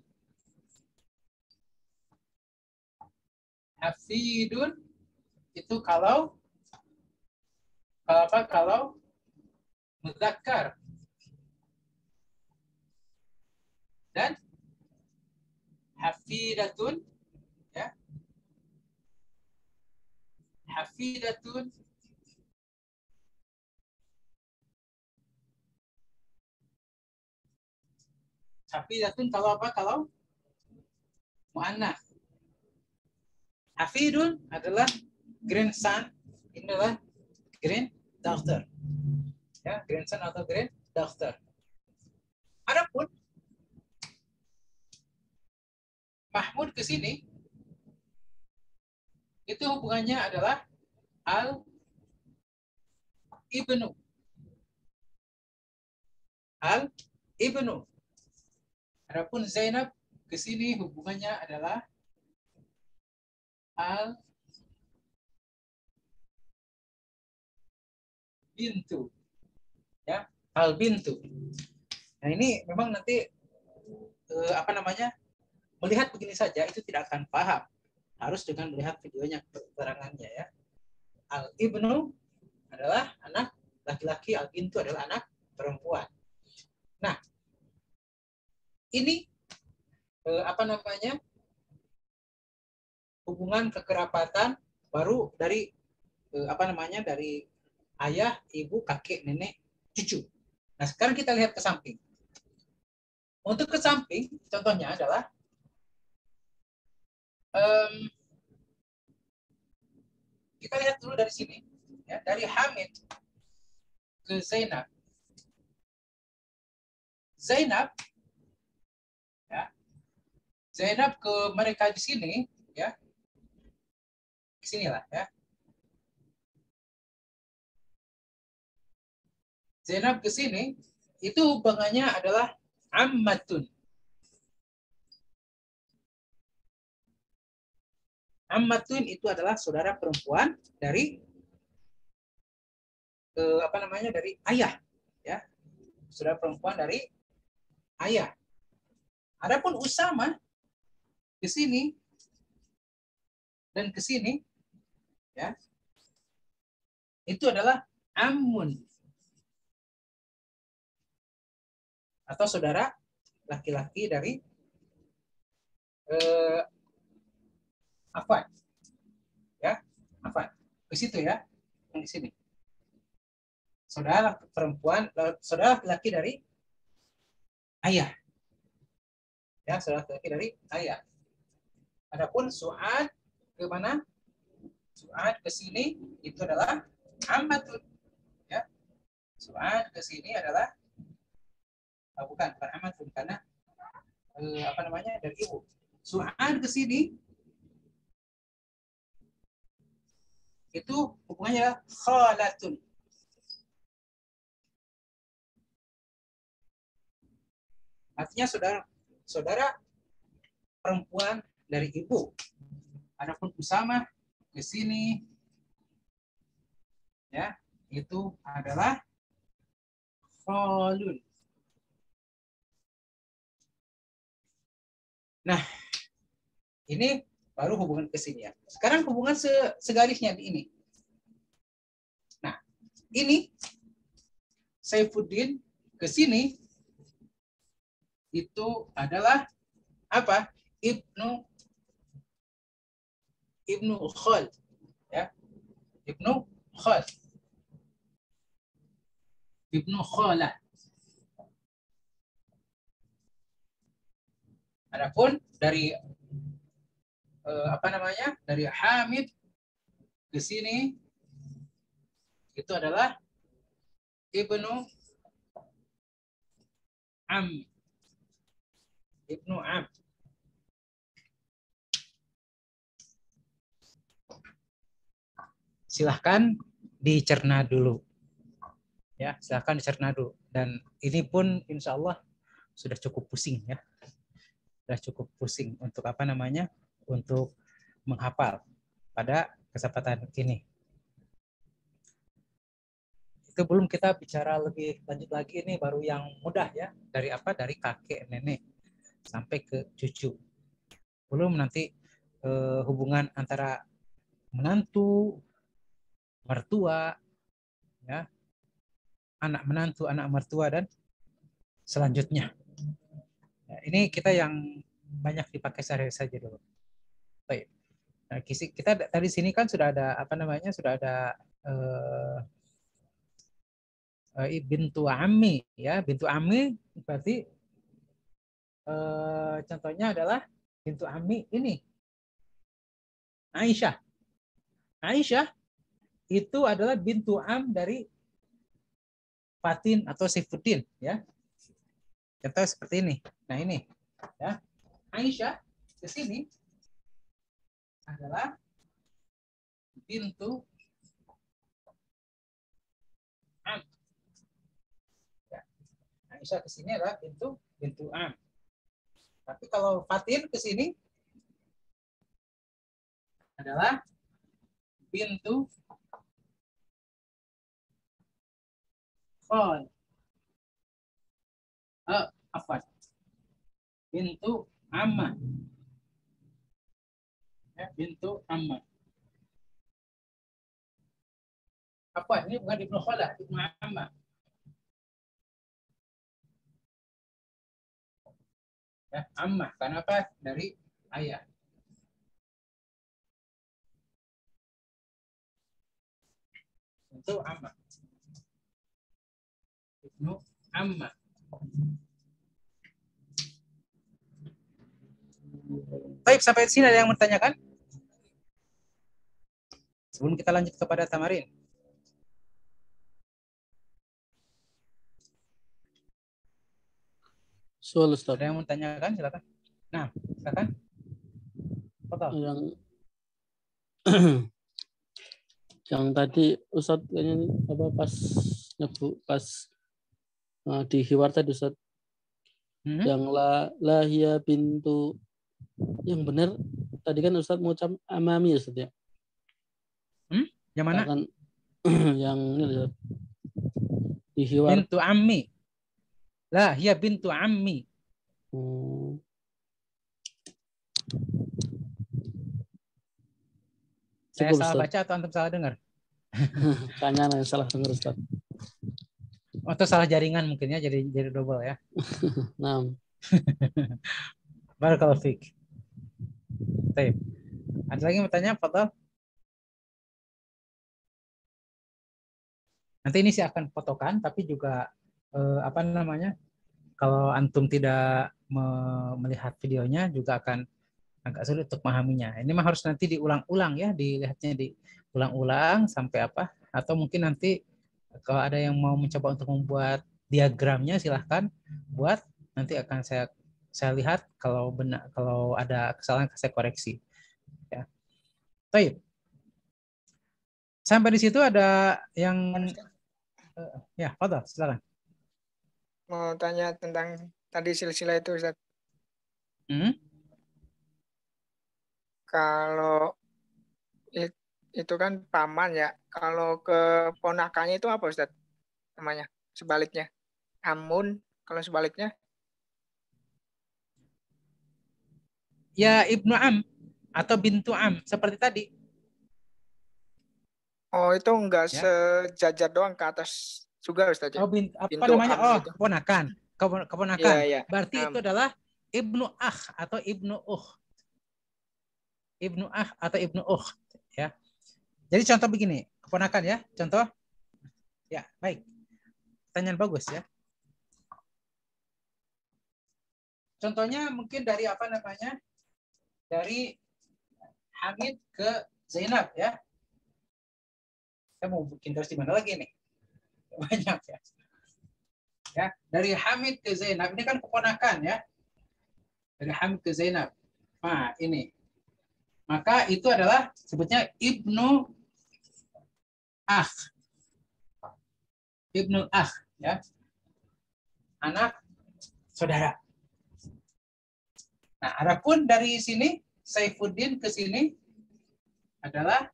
Hafidun itu kalau apa? Kalau mudzakkar. Dan hafidatun, ya. Hafidatun kalau apa? Kalau muannats. Hafidun adalah grandson, ini adalah granddaughter. Ya, grandson atau granddaughter. Adapun Mahmud ke sini itu hubungannya adalah al-ibnu. Al-ibnu. Adapun Zainab ke sini hubungannya adalah al-bintu. Ya, al-bintu. Nah, ini memang nanti melihat begini saja itu tidak akan paham. Harus dengan melihat videonya, keterangannya, ya. Al-ibnu adalah anak laki-laki, al-bintu adalah anak perempuan. Nah, ini hubungan kekerabatan baru dari dari ayah, ibu, kakek, nenek, cucu. Nah, sekarang kita lihat ke samping. Untuk ke samping, contohnya adalah kita lihat dulu dari sini, ya, dari Hamid ke Zainab. Zainab ke mereka di sini, ya, di sinilah, ya. Zainab ke sini itu hubungannya adalah ammatun. Ammatun itu adalah saudara perempuan dari dari ayah, ya. Saudara perempuan dari ayah. Adapun Usama ke sini dan ke sini, ya, itu adalah ammun atau saudara laki-laki dari Afwan, ya, Afwan. Ke situ, ya, yang di sini. Saudara perempuan, saudara laki-laki dari ayah. Ya, saudara laki-laki dari ayah. Adapun Su'ad ke mana? Su'ad ke sini itu adalah ammatun, ya. Su'ad ke sini adalah bukan ammatun karena dari ibu. Su'ad ke sini itu hubungannya khalatun. Artinya saudara perempuan dari ibu. Adapun Usama ke sini, ya, itu adalah khalun. Nah, Ini baru hubungan ke sini ya. Sekarang hubungan segarisnya di ini. Nah, ini Saifuddin ke sini itu adalah apa? Ibnu Khal, ya. Ibnu Khal. Ibnu Khalah. Adapun dari dari Hamid ke sini itu adalah Ibnu Am. Ibnu Am. Silahkan dicerna dulu. Ya, silahkan dicerna dulu. Dan ini pun insya Allah sudah cukup pusing ya. Sudah cukup pusing untuk untuk menghafal pada kesempatan ini. Itu belum kita bicara lebih lanjut lagi, ini baru yang mudah ya. Dari kakek, nenek sampai ke cucu. Belum nanti hubungan antara menantu, mertua, ya, anak menantu, anak mertua, dan selanjutnya. Ya, ini kita yang banyak dipakai sehari-hari saja dulu. Baik. Nah, kita dari sini kan sudah ada sudah ada bintu ammi, ya. Bintu ammi berarti contohnya adalah bintu ammi ini Aisyah. Aisyah itu adalah bintu am dari Fatin atau Saifuddin, ya. Contoh seperti ini. Nah, ini ya. Aisyah ke sini adalah bintu am. Ya. Aisyah ke sini adalah bintu am. Tapi kalau Fatin ke sini adalah bintu khal. Bintu ammah. Ya, bintu ammah. Ini bukan ibnu khalah, ibnu ammah. Ya, ammah. Kenapa? Dari ayah. Bintu ammah. Ibnu ammah. Baik, sampai sini ada yang bertanyakan? Sebelum kita lanjut kepada tamarin. Soal Ustaz. Ada yang mau tanyakan? Silakan. Nah, silakan. Betul. Yang tadi Ustaz pas di hiwar tadi Ustaz. Yang lahia bintu, yang benar tadi kan Ustaz mau amami Ustaz ya. Yang mana? Kan, yang ini Ustaz. Di hiwar. Bintu ammi. Lah, ya bintu ammi. Saya salah baca atau antum salah dengar? Tanya yang salah dengar Ustaz. Atau salah jaringan mungkin ya, jadi double ya. Nah. Barakallahu fiik. Baik. Ada lagi yang mau tanya, Fadhal? Nanti ini saya akan fotokan, tapi juga kalau antum tidak melihat videonya juga akan agak sulit untuk memahaminya. Ini mah harus nanti diulang-ulang ya, dilihatnya diulang-ulang sampai atau mungkin nanti kalau ada yang mau mencoba untuk membuat diagramnya silahkan buat, nanti akan saya lihat kalau ada kesalahan saya koreksi. Ya. Baik. Sampai di situ ada yang ya, Fadhal, silakan. Mau tanya tentang tadi silsilah itu Ustaz. Kalau itu kan paman ya. Kalau ke ponakannya itu apa Ustaz? Namanya sebaliknya. Amun, kalau sebaliknya? Ya Ibnu Am. atau bintu am seperti tadi. Oh, itu enggak Ya. sejajar doang ke atas juga Ustaz ya? Oh, apa Bintu namanya? am Oh, itu. keponakan. Iya, Keponakan. iya. Berarti itu adalah ibnu akh atau ibnu ukh. Ibnu akh atau ibnu ukh, ya. Jadi contoh begini, keponakan ya, contoh. Ya, baik. Pertanyaan bagus ya. Contohnya mungkin dari apa namanya? Dari Hamid ke Zainab ya. Saya mau bikin terus di mana lagi nih? Banyak ya. Ya, dari Hamid ke Zainab ini kan keponakan ya. Dari Hamid ke Zainab. Nah, ini. Maka itu adalah sebutnya ibnu akh. Ibnu akh ya. Anak saudara. Nah, adapun dari sini Saifuddin ke sini adalah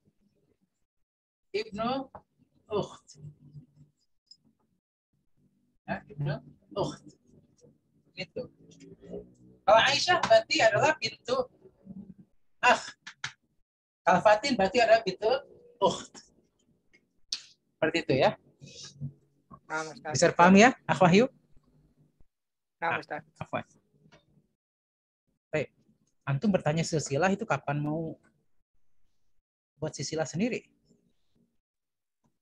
ibnu ukht. Ya, ibnu ukht. Gitu. Kalau Aisyah berarti adalah bintu akh. Kalau Fatin berarti adalah bintu ukht. Seperti itu ya. Nah, Ustaz. Bisa paham ya, Akh Wahyu? Nah, Ustaz. Afwan. Baik. Antum bertanya silsilah itu kapan mau buat silsilah sendiri?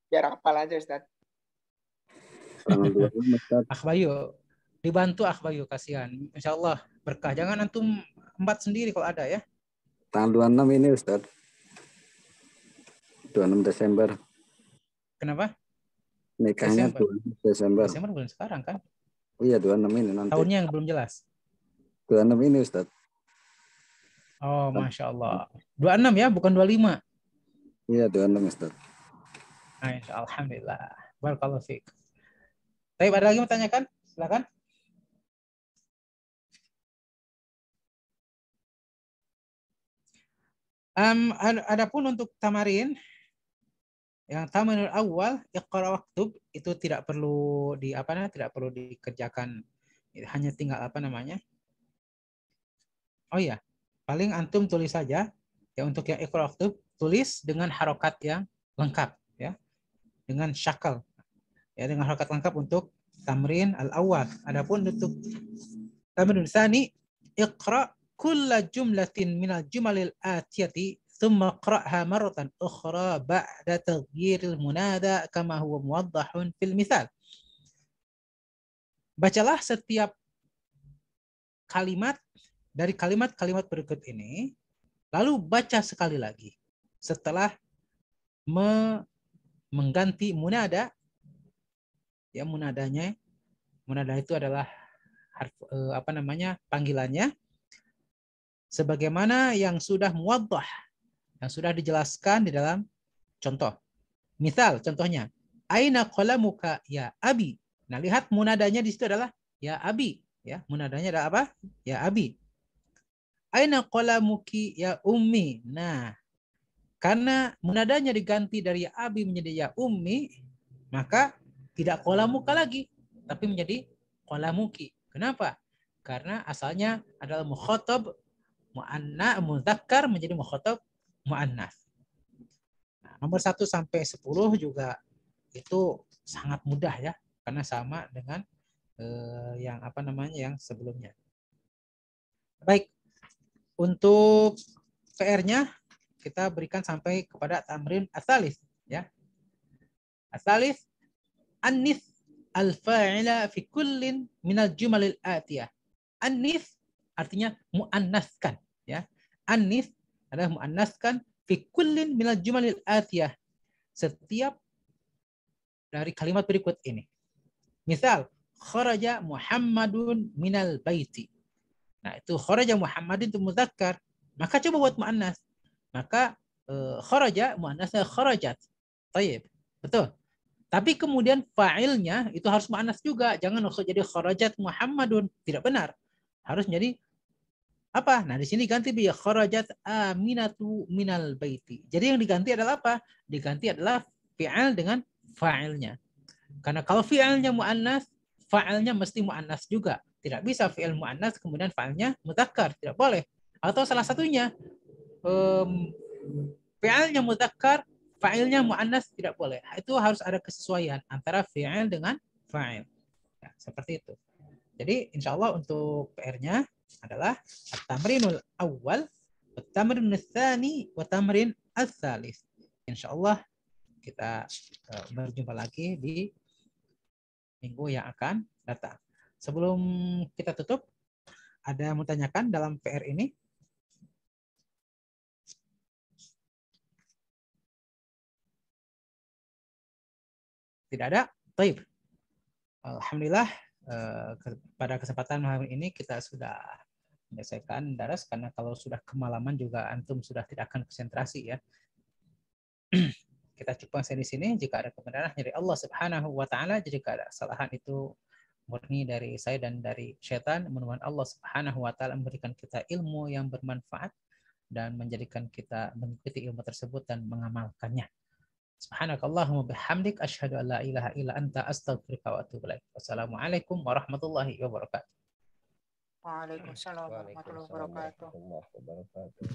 Biar hafal aja Ustaz. Akh Wahyu, dibantu Akh Wahyu, kasihan. Insya Allah berkah. Jangan antum embat sendiri kalau ada ya. Tanggal 26 ini Ustaz. 26 Desember. Kenapa? Nikahnya Desember. Desember bulan sekarang kan? Oh iya 26 ini nanti. Tahunnya yang belum jelas. 26 ini Ustaz. Oh, Masya Allah. 26 ya, bukan 25. Iya 26 Ustaz. Nah, alhamdulillah. Barakallahu fiik. Tapi ada lagi mau tanyakan? Silakan. Adapun untuk tamarin, yang tamanul awal iqra waktub itu tidak perlu tidak perlu dikerjakan, hanya tinggal oh ya, paling antum tulis saja ya untuk yang iqra waktub, tulis dengan harokat yang lengkap ya, dengan syakal ya, dengan harokat lengkap untuk tamrin al awal. Adapun untuk tamrin tsani, iqra kulla jumlatin minal jumalil atiyati ثم اقرأها مرة أخرى بعد تغيير المنادى كما هو موضح في المثال. Bacalah setiap kalimat dari kalimat-kalimat berikut ini, lalu baca sekali lagi setelah mengganti munada. Ya, munada itu adalah panggilannya, sebagaimana yang sudah muwaddah, yang sudah dijelaskan di dalam contoh. Misal contohnya, aina qalamuka ya abi. Nah, lihat munadanya di situ adalah ya abi, ya. Munadanya adalah apa? Ya abi. Aina qalamuki ya ummi. Nah, karena munadanya diganti dari ya abi menjadi ya ummi, maka tidak qalamuka lagi, tapi menjadi qalamuki. Kenapa? Karena asalnya adalah mukhatab muannas mudzakkar menjadi mukhatab muannas. Nah, nomor 1 sampai 10 juga itu sangat mudah ya, karena sama dengan yang sebelumnya. Baik, untuk PR-nya kita berikan sampai kepada tamrin ats-tsalits ya. Ats-tsalits annis al-fa'ila fi kullin minal jumalil atiyah. Annis artinya muannaskan ya. Annis adalah muannaskan fi kullin minal jumalil atiyah, setiap dari kalimat berikut ini. Misal, kharaja Muhammadun minal baiti. Nah, itu kharaja Muhammadun itu mudzakkar, maka coba buat muannas. Maka kharaja muannasnya kharajat. Baik, betul. Tapi kemudian fa'ilnya itu harus muannas juga. Jangan langsung jadi kharajat Muhammadun, tidak benar. Harus menjadi apa? Nah, di sini ganti bi kharajat Aminatu minal baiti. Jadi yang diganti adalah apa? Diganti adalah fi'il dengan fa'ilnya. Karena kalau fi'ilnya muannas, fa'ilnya mesti muannas juga. Tidak bisa fi'il muannas kemudian fa'ilnya mudzakkar, tidak boleh. Atau salah satunya fi'ilnya mudzakkar, fa'ilnya muannas tidak boleh. Itu harus ada kesesuaian antara fi'il dengan fa'il. Ya, seperti itu. Jadi insya Allah untuk PR-nya adalah at-tamrinul awal, at-tamrinul tsani, wa tamrin ats-tsalits. Insya Allah kita berjumpa lagi di minggu yang akan datang. Sebelum kita tutup, ada yang mau tanyakan dalam PR ini? Tidak ada? Baik. Alhamdulillah pada kesempatan hari ini kita sudah menyelesaikan daras, karena kalau sudah kemalaman juga antum sudah tidak akan konsentrasi ya. Kita cukup sampai di sini. Jika ada kebenaran dari Allah Subhanahu wa taala, jika ada kesalahan itu murni dari saya dan dari syaitan. Mudah-mudahan Allah Subhanahu wa taala memberikan kita ilmu yang bermanfaat dan menjadikan kita mengikuti ilmu tersebut dan mengamalkannya. Subhanakallahumma bihamdik asyhadu an la ilaha illa anta astaghfiruka wa atubu ilaik. Wassalamualaikum warahmatullahi wabarakatuh. Waalaikumsalam warahmatullahi wabarakatuh.